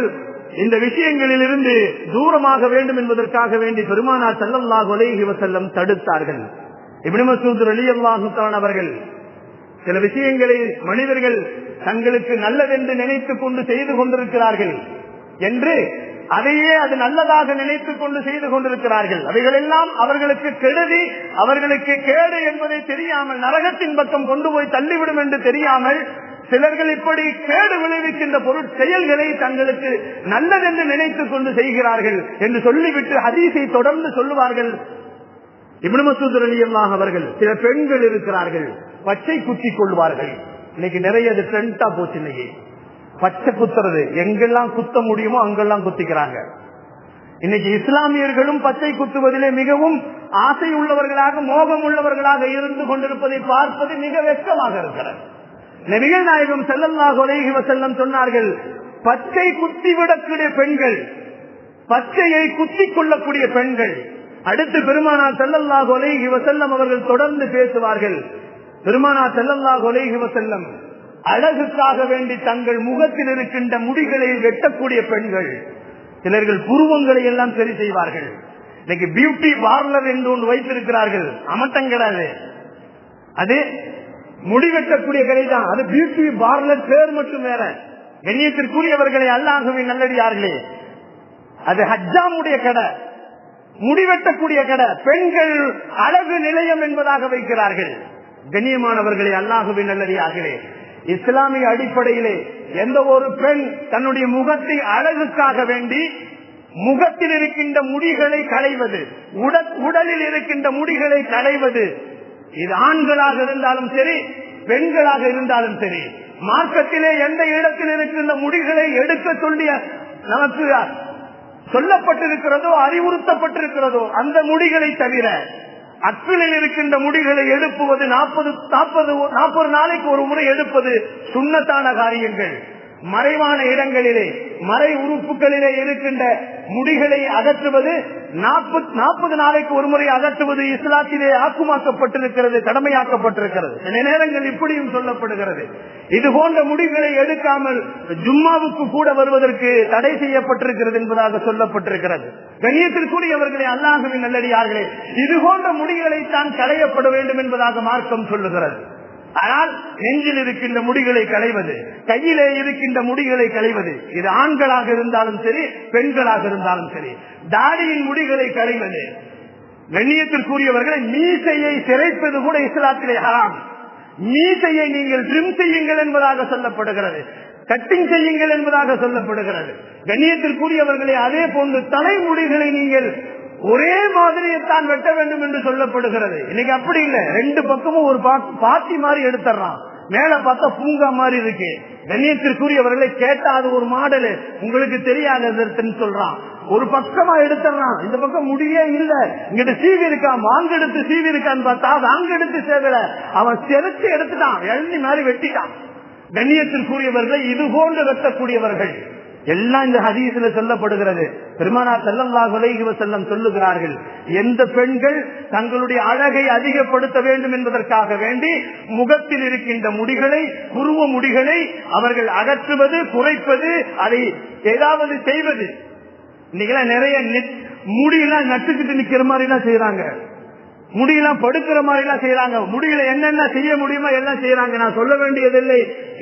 இந்த விஷயங்களில் இருந்து தூரமாக வேண்டும் என்பதற்காக வேண்டி பெருமானார் ஸல்லல்லாஹு அலைஹி வஸல்லம் தடுத்தார்கள். இப்னு மஸ்ஊத் ரலியல்லாஹு தஆலா அவர்கள் சில விஷயங்களை மனிதர்கள் தங்களுக்கு நல்லதென்று நினைத்துக் கொண்டு செய்து கொண்டிருக்கிறார்கள் என்று அதையே அது நல்லதாக நினைத்துக் கொண்டு செய்து கொண்டிருக்கிறார்கள், அவைகளெல்லாம் அவர்களுக்கு கெடுதி, அவர்களுக்கு கேடு என்பதை தெரியாமல் நரகத்தின் பக்கம் கொண்டு போய் தள்ளிவிடும் என்று தெரியாமல் சிலர்கள் இப்படி கேடு விளைவிக்கின்ற செயல்களை தங்களுக்கு நல்லதென்று நினைத்துக் கொண்டு செய்கிறார்கள் என்று சொல்லிவிட்டு ஹதீஸை தொடர்ந்து சொல்லுவார்கள். இப்னு மஸ்ஊத் ரலியல்லாஹு அவர்கள், சில பெண்கள் இருக்கிறார்கள் பச்சை குத்திக் கொள்வார்கள். இன்னைக்கு நிறைய அது ட்ரெண்டா போச்சு. இன்னைக்கு பச்சை குத்துறது எங்கெல்லாம் குத்த முடியுமோ அங்கெல்லாம் குத்திக்கிறாங்க. இன்னைக்கு இஸ்லாமியர்களும் பச்சை குத்துவதிலே மிகவும் ஆசை உள்ளவர்களாக, மோகம் உள்ளவர்களாக இருந்து கொண்டிருப்பதை பார்ப்பது மிக வெட்கமாக இருக்கிறது. நபிகள் நாயகம் ஸல்லல்லாஹு அலைஹி வஸல்லம் சொன்னார்கள், பச்சை குத்திவிடக்கூடிய பெண்கள், பச்சையை குத்திக் கொள்ளக்கூடிய பெண்கள். அடுத்து பெருமானார் ஸல்லல்லாஹு அலைஹி வஸல்லம் அவர்கள் தொடர்ந்து பேசுவார்கள். பெருமானார் ஸல்லல்லாஹு அலைஹி வஸல்லம் அழகுக்காக வேண்டி தங்கள் முகத்தில் இருக்கின்ற முடிகளை வெட்டக்கூடிய பெண்கள். சிலர்கள் புருவங்களை எல்லாம் சரி செய்வார்கள். இன்னைக்கு பியூட்டி பார்லர் என்று ஒன்று வைத்திருக்கிறார்கள், அமட்டங்கிறாது, அது முடிவெட்டக்கூடிய கடை தான், அது பியூட்டி பார்லர் பேர் மட்டும் வேற. கண்ணியத்திற்குரியவர்களை, அல்லாஹ்வின் நல்லடியார்களே, அது ஹஜ்ஜாமுடைய கடை, முடிவெட்டக்கூடிய கடை, பெண்கள் அழகு நிலையம் என்பதாக வைக்கிறார்கள். கண்ணியமானவர்களே, அல்லாஹ்வின் நல்லடியார்களே, இஸ்லாமிய அடிப்படையிலே எந்த ஒரு பெண் தன்னுடைய முகத்தை அழகுக்காக வேண்டி முகத்தில் இருக்கின்ற முடிகளை களைவது, உடலில் இருக்கின்ற முடிகளை களைவது, இது ஆண்களாக இருந்தாலும் சரி பெண்களாக இருந்தாலும் சரி, மார்க்கத்திலே எந்த இடத்தில் இருக்கின்ற முடிகளை எடுக்க சொல்லி நமக்கு சொல்லப்பட்டிருக்கிறதோ அறிவுறுத்தப்பட்டிருக்கிறதோ அந்த முடிகளை தவிர அக்கிலில் இருக்கின்ற முடிகளை எடுப்புவது 40 நாளைக்கு ஒரு முறை எடுப்பது சுன்னத்தான காரியங்கள். மறைவான இடங்களிலே மறை உறுப்புகளிலே இருக்கின்ற முடிகளை அகற்றுவது 40 நாளைக்கு ஒரு முறை அகற்றுவது இஸ்லாத்திலே ஆக்குமாக்கப்பட்டிருக்கிறது, கடமையாக்கப்பட்டிருக்கிறது. சில நேரங்கள் இப்படியும் சொல்லப்படுகிறது, இது போன்ற முடிகளை எடுக்காமல் ஜும்மாவுக்கு கூட வருவதற்கு தடை செய்யப்பட்டிருக்கிறது என்பதாக சொல்லப்பட்டிருக்கிறது. கண்ணியத்திற்குரியவர்களே, அல்லாஹ்வின் நல்லடியார்களே, இது போன்ற முடிகளை தான் களையப்பட வேண்டும் என்பதாக மார்க்கம் சொல்லுகிறது. ஆனால் நெஞ்சில் இருக்கின்ற முடிகளை களைவது, கையிலே இருக்கின்ற முடிகளை களைவது, இது ஆண்களாக இருந்தாலும் சரி பெண்களாக இருந்தாலும் சரி, தாடியின் முடிகளை களைவது, கண்ணியத்திற்குரியவர்களை மீசையை சிரைப்பது கூட இஸ்லாத்திலே ஹராம். மீசையை நீங்கள் ட்ரிம் செய்யுங்கள் என்பதாக சொல்லப்படுகிறது, கட்டிங் செய்யுங்கள் என்பதாக சொல்லப்படுகிறது. கண்ணியத்திற்குரியவர்களே, அதே போன்று தலைமுடிகளை நீங்கள் ஒரே மாதிரியத்தான் வெட்ட வேண்டும் என்று சொல்லப்படுகிறது. இன்னைக்கு அப்படி இல்லை, ரெண்டு பக்கமும் ஒரு பாத்தி மாதிரி எடுத்துறான், மேல பார்த்தா பூங்கா மாதிரி இருக்கு. கண்ணியத்திற்குரியவர்களை கேட்டா அது ஒரு மாடலு, உங்களுக்கு தெரியாதன்னு சொல்றான். ஒரு பக்கமா எடுத்துறான், இந்த பக்கம் முடியே இல்ல, இங்கிட்ட சீவி இருக்கான், வாங்கெடுத்து சீவி இருக்கான்னு பார்த்தா வாங்கெடுத்து சேவல அவன் செலுத்தி எடுத்துட்டான், எழுதி மாதிரி வெட்டிட்டான். கண்ணியத்திற்குரியவர்கள் இது போன்று வெட்டக்கூடியவர்கள் எல்லாம் இந்த ஹதீஸ்ல சொல்லப்படுகிறது. பெருமானார் ஸல்லல்லாஹு அலைஹி வஸல்லம் சொல்லுகிறார்கள், எந்த பெண்கள் தங்களுடைய அழகை அதிகப்படுத்த வேண்டும் என்பதற்காக வேண்டி முகத்தில் இருக்கின்ற முடிகளை, புருவ முடிகளை அவர்கள் அகற்றுவது, குறைப்பது, அதை ஏதாவது செய்வது. இன்னைக்கெல்லாம் நிறைய முடியெல்லாம் நட்டுக்கிட்டு நிக்கிற மாதிரி எல்லாம் செய்யறாங்க, முடியெல்லாம் படுக்கிற மாதிரி எல்லாம் செய்யறாங்க, முடியல என்னென்ன செய்ய முடியுமோ எல்லாம் செய்யறாங்க. நான் சொல்ல வேண்டியதில்லை,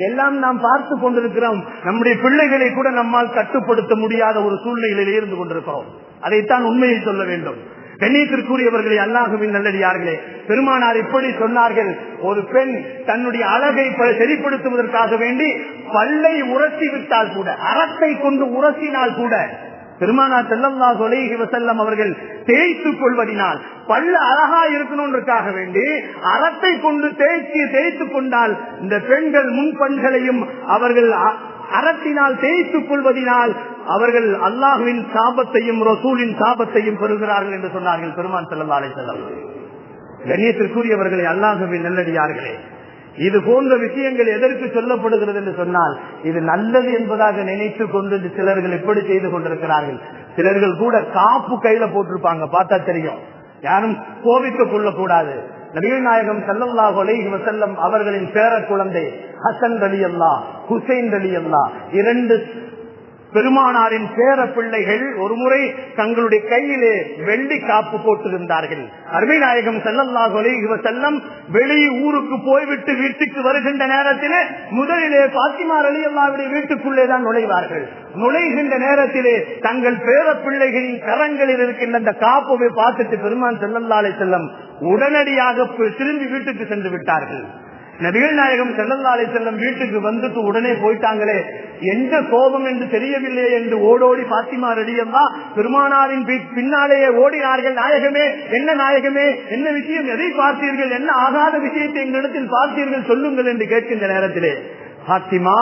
எல்லாம் நாம் பார்த்து கொண்டிருக்கிறோம். நம்முடைய பிள்ளைகளை கூட நம்மால் கட்டுப்படுத்த முடியாத ஒரு சூழ்நிலையில் இருந்து கொண்டிருக்கிறோம். அதைத்தான் உண்மையை சொல்ல வேண்டும். கண்ணியத்திற்குரியவர்களே, அல்லாஹ்வின் நல்லடியார்களே, பெருமானார் இப்படி சொன்னார்கள், ஒரு பெண் தன்னுடைய அழகை சரிப்படுத்துவதற்காக வேண்டி பல்லை உரசி விட்டால் கூட, அறத்தை கொண்டு உரசினால் கூட, பெருமானார் ஸல்லல்லாஹு அலைஹி வஸல்லம் அவர்கள் தேய்த்துக் கொள்வதினால், பல்ல அழகா இருக்கணும்ன்றதுக்காக வேண்டி அறத்தை கொண்டு தேய்த்துக் கொண்டால் இந்த பெண்கள் முன்பண்களையும் அவர்கள் அறத்தினால் தேய்த்துக் கொள்வதினால் அவர்கள் அல்லாஹ்வின் சாபத்தையும் ரசூலின் சாபத்தையும் பெறுகிறார்கள் என்று சொன்னார்கள் பெருமான் ஸல்லல்லாஹு அலைஹி வஸல்லம். கண்ணியத்திற்குரியவர்களே, அல்லாஹ்வின் நல்லடியார்களே, இது போன்ற விஷயங்கள் எதற்கு சொல்லப்படுகிறது என்று சொன்னால், இது நல்லது என்பதாக நினைத்து கொண்டு சிலர்கள் எப்படி செய்து கொண்டிருக்கிறார்கள். சிலர்கள் கூட காப்பு கையில போட்டிருப்பாங்க, பார்த்தா தெரியும், யாரும் கோபித்துக் கொள்ளக்கூடாது. நபிகள் நாயகம் ஸல்லல்லாஹு அலைஹி வஸல்லம் அவர்களின் பேர குழந்தை ஹசன் ரலியல்லாஹ், ஹுசைன் ரலியல்லாஹ், இரண்டு பெருமானாரின் பேர பிள்ளைகள் ஒரு முறை தங்களுடைய கையிலே வெள்ளி காப்பு போட்டிருந்தார்கள். அருமை நாயகம் ஸல்லல்லாஹு அலைஹி வஸல்லம் வெளி ஊருக்கு போய்விட்டு வீட்டுக்கு வருகின்ற நேரத்திலே முதலிலே பாத்திமா ரலியல்லாஹுடைய வீட்டுக்குள்ளே தான் நுழைவார்கள். நுழைகின்ற நேரத்திலே தங்கள் பேர பிள்ளைகளின் கரங்களில் இருக்கின்ற அந்த காப்பை பார்த்துட்டு பெருமான் ஸல்லல்லாஹு அலைஹி வஸல்லம் உடனடியாக திரும்பி வீட்டுக்கு சென்று விட்டார்கள். நபிகள் நாயகம் ஸல்லல்லாஹு அலைஹி வஸல்லம் வீட்டுக்கு வந்துட்டு உடனே போயிட்டாங்களே, எந்த கோபம் என்று தெரியவில்லை என்று ஓடோடி பாத்திமா ரலியல்லாஹ் பெருமானாரின் பின்னாலேயே ஓடினார்கள். நாயகமே, என்ன நாயகமே, என்ன விஷயம், எதை பார்த்தீர்கள், என்ன ஆகாத விஷயத்தை எங்களிடத்தில் பார்த்தீர்கள், சொல்லுங்கள் என்று கேட்கின்ற நேரத்திலே, பாத்திமா,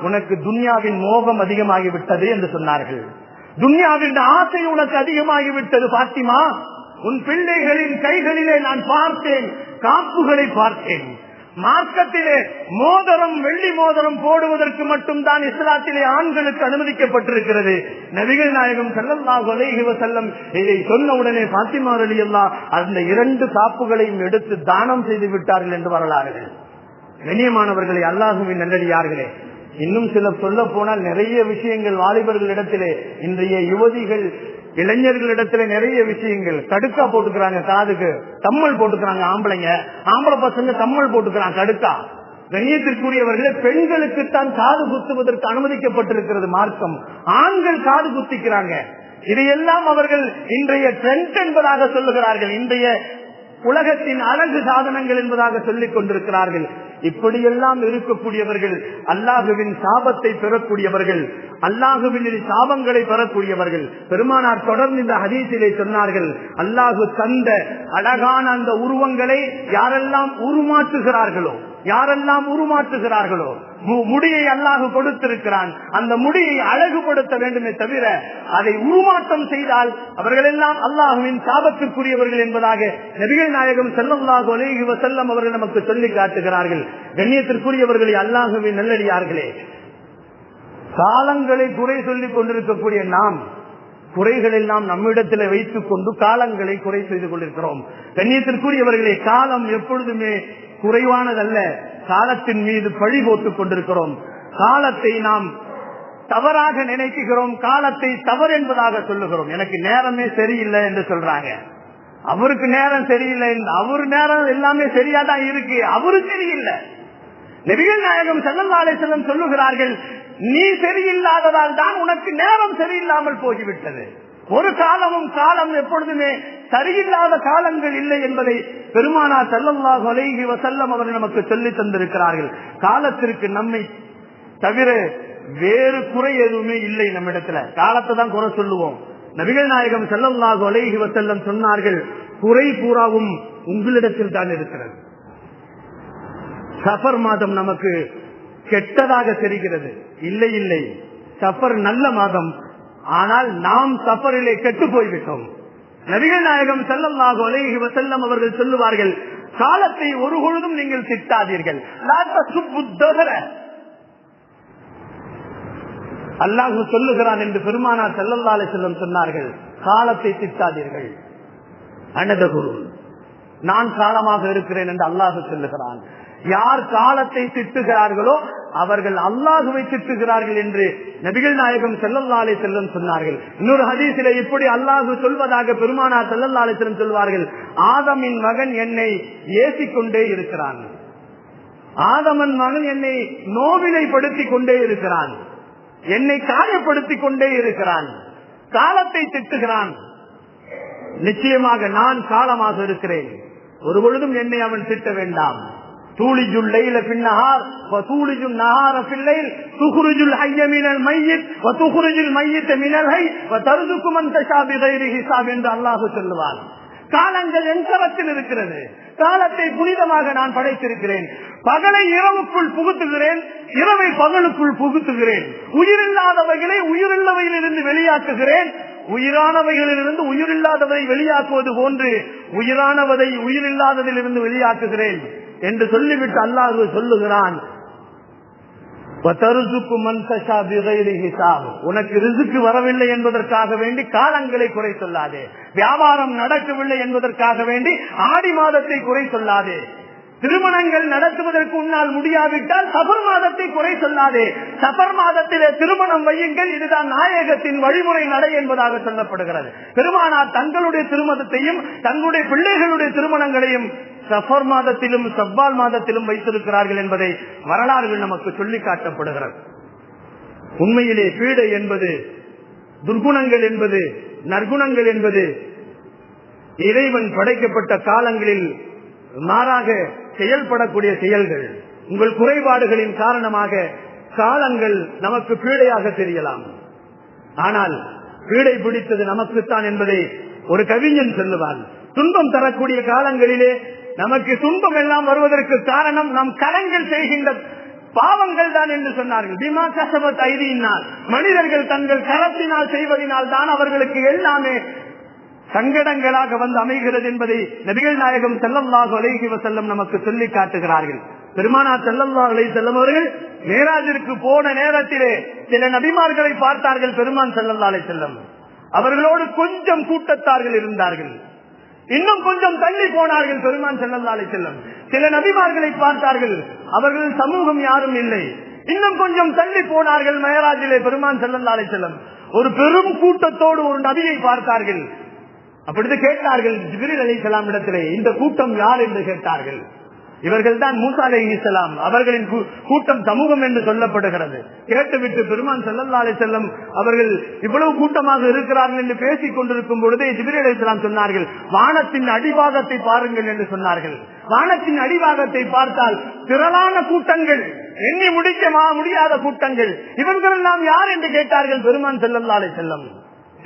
உனக்கு துன்யாவின் மோகம் அதிகமாகிவிட்டது என்று சொன்னார்கள். துன்யாவின் ஆசை உனக்கு அதிகமாகிவிட்டது பாத்திமா, உன் பிள்ளைகளின் கைகளிலே நான் பார்த்தேன், காப்புகளை பார்த்தேன். மார்க்கத்திலே மோதிரம், வெள்ளி மோதிரம் போடுவதற்கு மட்டும்தான் இஸ்லாத்திலே ஆண்களுக்கு அனுமதிக்கப்பட்டிருக்கிறது. நபிகள் நாயகம் ஸல்லல்லாஹு அலைஹி வஸல்லம் இதை சொன்ன உடனே பாத்திமா ரலியல்லாஹ் அந்த இரண்டு காப்புகளையும் எடுத்து தானம் செய்து விட்டார்கள் என்று வரலாறு. கண்ணியமானவர்களே, அல்லாஹ்வின் நல்லடியார்களே, இன்னும் சில சொல்ல போனால் நிறைய விஷயங்கள் வாலிபர்களிடத்திலே, இன்றைய யுவதிகள் இளைஞர்களிடத்துல நிறைய விஷயங்கள், கடுக்கா போட்டுக்கிறாங்க, காதுக்கு கம்மல் போட்டுக்கிறாங்க, ஆம்பளை பசங்க கம்மல் போட்டுக்கிறாங்க, கடுக்கா. கண்ணியத்திற்குரியவர்களே, பெண்களுக்குத்தான் காது குத்துவதற்கு அனுமதிக்கப்பட்டிருக்கிறது மார்க்கம், ஆண்கள் காது குத்திக்கிறாங்க. இதையெல்லாம் அவர்கள் இன்றைய ட்ரெண்ட் என்பதாக சொல்லுகிறார்கள், இன்றைய உலகத்தின் அழகு சாதனங்கள் என்பதாக சொல்லிக் கொண்டிருக்கிறார்கள். இப்படியெல்லாம் இருக்கக்கூடியவர்கள் அல்லாஹ்வின் சாபத்தை பெறக்கூடியவர்கள். அல்லாஹுவின் சாபங்களை பெறக்கூடியவர்கள். பெருமானார் தொடர்ந்து இந்த ஹதீஸிலே சொன்னார்கள், அல்லாஹு தந்த அழகான அந்த உருவங்களை யாரெல்லாம் உருமாற்றுகிறார்களோ முடியை அல்லாஹு கொடுத்திருக்கிறான். அந்த முடியை அழகுபடுத்த வேண்டுமே தவிர அதை உருமாற்றம் செய்தால் அவர்கள் எல்லாம் அல்லாஹுவின் சாபத்திற்குரியவர்கள் என்பதாக நபிகள் நாயகம் ஸல்லல்லாஹு அலைஹி வஸல்லம் அவர்கள் நமக்கு சொல்லி காட்டுகிறார்கள். கண்ணியத்திற்குரியவர்களே, அல்லாஹுவின் நல்லடியார்களே, காலங்களை குறை சொல்லிக் கொண்டிருக்கக்கூடிய நாம் குறைகள் எல்லாம் நம்மிடத்தில் வைத்துக் கொண்டு காலங்களை குறை செய்து கொண்டிருக்கிறோம். கண்ணியத்திற்குரியவர்களே, காலம் எப்பொழுதுமே குறைவானதல்ல. காலத்தின் மீது பழி போட்டுக் கொண்டிருக்கிறோம். காலத்தை நாம் தவறாக நினைக்கிறோம். காலத்தை தவறு என்பதாக சொல்லுகிறோம். எனக்கு நேரமே சரியில்லை என்று சொல்றாங்க. அவருக்கு நேரம் சரியில்லை, அவரு நேரம் எல்லாமே சரியாதான் இருக்கு, அவரு சரியில்லை. நபிகள் நாயகம் ஸல்லல்லாஹு அலைஹி வஸல்லம் சொல்லுகிறார்கள், நீ சரியில்லாததால் தான் உனக்கு நேரம் சரியில்லாமல் போய்விட்டது. ஒரு காலம் எப்பொழுதுமே சரியில்லாத காலங்கள் இல்லை என்பதை பெருமானார் ஸல்லல்லாஹு அலைஹி வஸல்லம் அவர்கள் நமக்கு சொல்லி தந்திருக்கிறார்கள். காலத்திற்கு நம்மை தவிர வேறு குறை எதுவுமே இல்லை. நம்மிடத்துல காலத்தை தான் குறை சொல்லுவோம். நபிகள் நாயகம் ஸல்லல்லாஹு அலைஹி வஸல்லம் சொன்னார்கள், குறை பூராவும் உங்களிடத்தில் தான் இருக்கிறது. சஃபர் மாதம் நமக்கு கெட்டதாக தெரிகிறது. இல்லை, சஃபர் நல்ல மாதம். ஆனால் நாம் சஃபரிலே கெட்டு போய்விட்டோம். நபிகள் நாயகம் ஸல்லல்லாஹு அலைஹி வஸல்லம் அவர்கள் சொல்லுவார்கள், காலத்தை ஒரு பொழுதும் நீங்கள் திட்டாதீர்கள். அல்லாஹ் சொல்லுகிறான் என்று பெருமானார் ஸல்லல்லாஹு அலைஹி வஸல்லம் சொன்னார்கள், காலத்தை திட்டாதீர்கள். அனதகுரு, நான் காலமாக இருக்கிறேன் என்று அல்லாஹ் சொல்லுகிறான். யார் காலத்தை திட்டுகிறார்களோ அவர்கள் அல்லாஹுவை திட்டுகிறார்கள் என்று நபிகள் நாயகம் ஸல்லல்லாஹு அலைஹி வஸல்லம் சொன்னார்கள். இன்னொரு ஹதீஸிலே இப்படி அல்லாஹு சொல்வதாக பெருமானார் ஸல்லல்லாஹு அலைஹி வஸல்லம் சொல்வார்கள், ஆதமின் மகன் என்னை ஏசிக்கொண்டே இருக்கிறான், ஆதமன் மகன் என்னை நோவினைப்படுத்திக் கொண்டே இருக்கிறான், என்னை காயப்படுத்திக் கொண்டே இருக்கிறான், காலத்தை திட்டுகிறான். நிச்சயமாக நான் காலமாக இருக்கிறேன், ஒரு பொழுதும் என்னை அவன் திட்ட வேண்டாம். தூளிஜுல் லைல பின்னஹார் வதூலிஜுன் நஹார ஃபில்லைல் துக்ரிஜுல் ஹய்ய மினல் மய்யித் வதுக்ரிஜுல் மய்யித மினல் ஹய் வதர்சுகு மன் தஷா பிகைரி ஹிசாப் என்று அல்லாஹ் சொல்லுவார். காலங்கள் என் கரத்தில் இருக்கிறது. காலத்தை புனிதமாக நான் படைத்திருக்கிறேன். பகலை இரவுக்குள் புகுத்துகிறேன், இரவை பகலுக்குள் புகுத்துகிறேன். உயிரில்லாதவைகளை உயிருள்ளவையிலிருந்து வெளியாக்குகிறேன், உயிரானவைகளிலிருந்து உயிரில்லாதவை வெளியாக்குவது போன்று உயிரானவதை உயிரில்லாததிலிருந்து வெளியாக்குகிறேன் என்று சொல்லிவிட்டு அல்லாஹ் சொல்லுகிறான், உனக்கு ரிசுக்கு வரவில்லை என்பதற்காக வேண்டி காலங்களை குறை சொல்லாதே, வியாபாரம் நடக்கவில்லை என்பதற்காக வேண்டி ஆடி மாதத்தை குறை சொல்லாதே, திருமணங்கள் நடத்துவதற்கு உன்னால் முடியாவிட்டால் சஃபர் மாதத்தை குறை சொல்லாதே, சஃபர் மாதத்திலே திருமணம் வையுங்கள், இதுதான் நாயகத்தின் வழிமுறை நடை என்பதாக சொல்லப்படுகிறது. பெருமானார் தங்களுடைய திருமணத்தையும் தங்களுடைய பிள்ளைகளுடைய திருமணங்களையும் சஃபர் மாதத்திலும் ஷவ்வால் மாதத்திலும் வைத்திருக்கிறார்கள் என்பதை வரலாறுகள் நமக்கு சொல்லி காட்டப்படுகிறது. உண்மையிலே பீடை என்பது, துர்குணங்கள் என்பது, நற்குணங்கள் என்பது இறைவன் படைக்கப்பட்ட காலங்களில் மாறாக செயல்படக்கூடிய செயல்கள். உங்கள் குறைபாடுகளின் காரணமாக காலங்கள் நமக்கு பீடையாக தெரியலாம், ஆனால் பீடை பிடித்தது நமக்குத்தான் என்பதை ஒரு கவிஞன் சொல்லுவான். துன்பம் தரக்கூடிய காலங்களிலே நமக்கு துன்பம் எல்லாம் வருவதற்கு காரணம் நம் கரங்கள் செய்கின்ற பாவங்கள் தான் என்று சொன்னார்கள். பிமா கஸபத் ஐதீனால், மனிதர்கள் தங்கள் கரத்தினால் செய்வதனால் தான் அவர்களுக்கு எல்லாமே சங்கடங்களாக வந்து அமைகிறது என்பதை நபிகள் நாயகம் ஸல்லல்லாஹு அலைஹி வஸல்லம் நமக்கு சொல்லி காட்டுகிறார்கள். பெருமானார் ஸல்லல்லாஹு அலைஹி வஸல்லம் அவர்கள் மேராஜிற்கு போன நேரத்திலே சில நபிமார்களை பார்த்தார்கள். பெருமான் ஸல்லல்லாஹு அலைஹி வஸல்லம் அவர்களோடு கொஞ்சம் கூட்டத்தார்கள் இருந்தார்கள். இன்னும் கொஞ்சம் தள்ளி போனார்கள். பெருமான் ஸல்லல்லாஹு அலைஹி வஸல்லம் சில நபிமார்களை பார்த்தார்கள், அவர்கள் சமூகம் யாரும் இல்லை. இன்னும் கொஞ்சம் தள்ளி போனார்கள். மேராஜிலே பெருமான் ஸல்லல்லாஹு அலைஹி வஸல்லம் ஒரு பெரும் கூட்டத்தோடு ஒரு நபியை பார்த்தார்கள். அப்பொழுது கேட்டார்கள் ஜிப்ரீல் அலைஹிஸ்ஸலாம் இடத்திலே, இந்த கூட்டம் யார் என்று கேட்டார்கள். இவர்கள் தான் மூசா அலைஹிஸ்ஸலாம் அவர்களின் கூட்டம் சமூகம் என்று சொல்லப்படுகிறது. கேட்டுவிட்டு பெருமான் ஸல்லல்லாஹு அலைஹி வஸல்லம் அவர்கள் இவ்வளவு கூட்டமாக இருக்கிறார்கள் என்று பேசிக் கொண்டிருக்கும் பொழுதே ஜிப்ரீல் அலைஹிஸ்ஸலாம் சொன்னார்கள், வானத்தின் அடிபாகத்தை பாருங்கள் என்று சொன்னார்கள். வானத்தின் அடிபாகத்தை பார்த்தால் திரளான கூட்டங்கள் எண்ணி முடிக்க முடியாத கூட்டங்கள். இவர்கள் எல்லாம் யார் என்று கேட்டார்கள் பெருமான் ஸல்லல்லாஹு அலைஹி வஸல்லம்.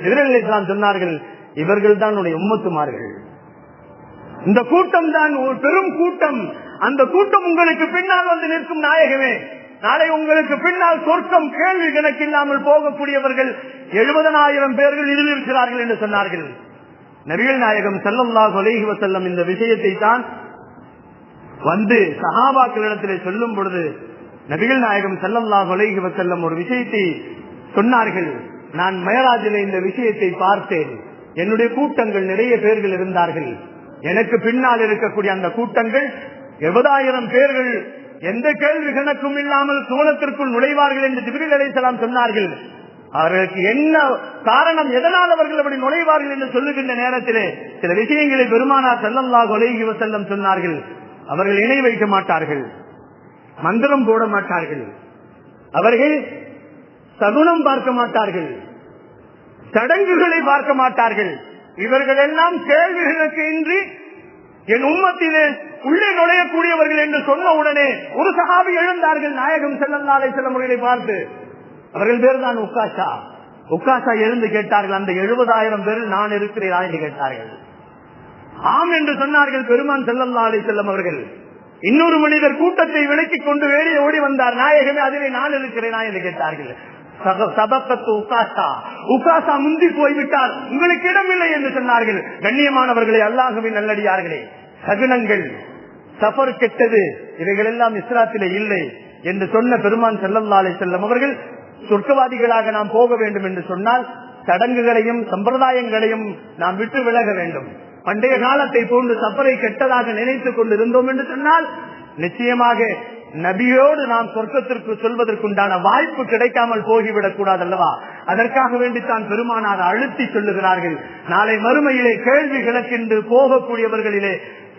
ஜிப்ரீல் அலைஹிஸ்ஸலாம் சொன்னார்கள், இவர்கள் தான் உடைய உம்மத்துமார்கள். இந்த கூட்டம் தான் ஒரு பெரும் கூட்டம். அந்த கூட்டம் உங்களுக்கு பின்னால் வந்து நிற்கும் நாயகமே. நாளை உங்களுக்கு பின்னால் சொர்க்கம் கேள்வி கணக்கில்லாமல் போகக்கூடியவர்கள் 70,000 பேர்கள் இதில் இருக்கிறார்கள் என்று சொன்னார்கள். நபிகள் நாயகம் ஸல்லல்லாஹு அலைஹி வஸல்லம் இந்த விஷயத்தை தான் வந்து சஹாபாக்களிடத்திலே சொல்லும் பொழுது நபிகள் நாயகம் ஸல்லல்லாஹு அலைஹி வஸல்லம் ஒரு விஷயத்தை சொன்னார்கள். நான் மேராஜிலே இந்த விஷயத்தை பார்த்தேன். என்னுடைய கூட்டங்கள் நிறைய பேர்கள் இருந்தார்கள். எனக்கு பின்னால் இருக்கக்கூடிய அந்த கூட்டங்கள் 70,000 பேர்கள் எந்த கேள்வி கணக்கும் இல்லாமல் சோளத்திற்குள் நுழைவார்கள் என்று ஜிப்ரீல் அலைஹிஸ்ஸலாம் சொன்னார்கள். அவர்களுக்கு என்ன காரணம், எதனால் அவர்கள் அப்படி நுழைவார்கள் என்று சொல்லுகின்ற நேரத்திலே சில விஷயங்களை பெருமானார் ஸல்லல்லாஹு அலைஹி வஸல்லம் சொன்னார்கள். அவர்கள் இணை வைக்க மாட்டார்கள், மந்திரம் போட மாட்டார்கள், அவர்கள் சகுனம் பார்க்க மாட்டார்கள், சடங்குகளை பார்க்க மாட்டார்கள். இவர்கள் எல்லாம் கேள்விகளுக்கு இன்றி என் உம்மத்திலே உள்ளே நுழையக்கூடியவர்கள் என்று சொன்ன உடனே ஒரு சஹாபி எழுந்தார்கள் நாயகம் ஸல்லல்லாஹு அலைஹி வஸல்லம் அவர்களை பார்த்து. அவர்கள் பேர் தான் உக்காஷா. உக்காஷா எழுந்து கேட்டார்கள், அந்த 70,000 பேரில் நான் இருக்கிறேனா என்று கேட்டார்கள். ஆம் என்று சொன்னார்கள் பெருமான் ஸல்லல்லாஹு அலைஹி வஸல்லம் அவர்கள். இன்னொரு மனிதர் கூட்டத்தை விலக்கிக் கொண்டு வெளியே ஓடி வந்தார். நாயகமே, அதிலே நான் இருக்கிறேனா என்று கேட்டார்கள். உக்காசா முந்தி போய்விட்டார், உங்களுக்கு இடமில்லை என்று சொன்னார்கள். கண்ணியமானவர்களே, அல்லாஹ்வின் நல்லடியார்களே, சகுனங்கள், சஃபர் கெட்டது, இவைகள் எல்லாம் இஸ்லாத்திலே இல்லை என்று சொன்ன பெருமான் ஸல்லல்லாஹு அலைஹி வஸல்லம் அவர்கள் சொர்க்கவாதிகளாக நாம் போக வேண்டும் என்று சொன்னால் சடங்குகளையும் சம்பிரதாயங்களையும் நாம் விட்டு விலக வேண்டும். பண்டைய காலத்தை போன்று சஃபரை கெட்டதாக நினைத்துக் கொண்டிருந்தோம் என்று சொன்னால் நிச்சயமாக நபியோடு நாம் சொர்க்கத்திற்கு சொல்வதற்குண்டான வாய்ப்பு கிடைக்காமல் போய்விடக் கூடாது அல்லவா? அதற்காக வேண்டித்தான் பெருமானார் அழுத்தி சொல்லுகிறார்கள், நாளை மறுமையிலே கேள்வி கிடக்கின்று போகக்கூடியவர்களிலே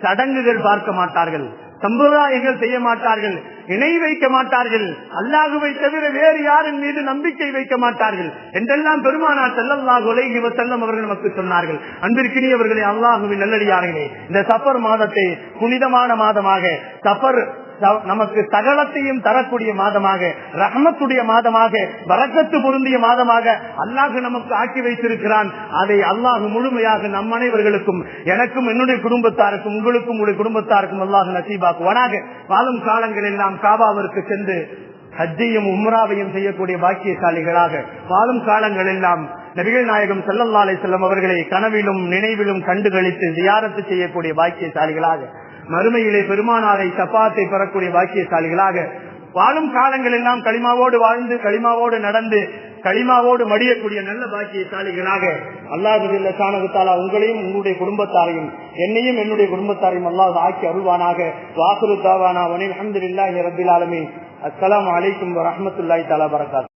சடங்குகள் பார்க்க மாட்டார்கள், சம்பிரதாயங்கள் செய்ய மாட்டார்கள், இணை வைக்க மாட்டார்கள், அல்லாஹுவை தவிர வேறு யாரின் மீது நம்பிக்கை வைக்க மாட்டார்கள் என்றெல்லாம் பெருமானார் ஸல்லல்லாஹு அலைஹி வஸல்லம் அவர்கள் நமக்கு சொன்னார்கள். அன்பிற்கினியவர்களே, அல்லாஹுவின் நல்லடியார்களே, இந்த சஃபர் மாதத்தை புனிதமான மாதமாக, சஃபர் நமக்கு சகலத்தையும் தரக்கூடிய மாதமாக, ரஹ்மத்துடைய மாதமாக, பரக்கத்து பொருந்திய மாதமாக அல்லாஹ் நமக்கு ஆக்கி வைத்திருக்கிறான். அதை அல்லாஹ் முழுமையாக நம் அனைவர்களுக்கும், எனக்கும், என்னுடைய குடும்பத்தாருக்கும், உங்களுக்கும், உங்களுடைய குடும்பத்தாருக்கும் அல்லாஹ் நசீபாக்குவானாக. வாழும் காலங்கள் எல்லாம் காபாவிற்கு சென்று ஹஜ்ஜையும் உம்ராவையும் செய்யக்கூடிய பாக்கியசாலிகளாக, வாழும் காலங்கள் எல்லாம் நபிகள் நாயகம் ஸல்லல்லாஹு அலைஹி வஸல்லம் அவர்களை கனவிலும் நினைவிலும் கண்டுகளித்து ஜியாரத்து செய்யக்கூடிய பாக்கியசாலிகளாக, மறுமையிலே பெருமானாரை ஷஃபாத்தை பெறக்கூடிய பாக்கியசாலிகளாக, வாழும் காலங்கள் எல்லாம் களிமாவோடு வாழ்ந்து களிமாவோடு நடந்து களிமாவோடு மடியக்கூடிய நல்ல பாக்கியசாலிகளாக அல்லாஹ் ஜல்ல ஷானஹு தஆலா உங்களையும் உங்களுடைய குடும்பத்தாரையும் என்னையும் என்னுடைய குடும்பத்தாரையும் அல்லாஹ் ஆக்கி அருள்வானாக. வாஹிரு தாவானா வனில் ஹம்துலில்லாஹி ரப்பில் ஆலமீன். அஸ்ஸலாமு அலைக்கும் வரஹ்மத்துல்லாஹி தஆலா வபரகாத்துஹு.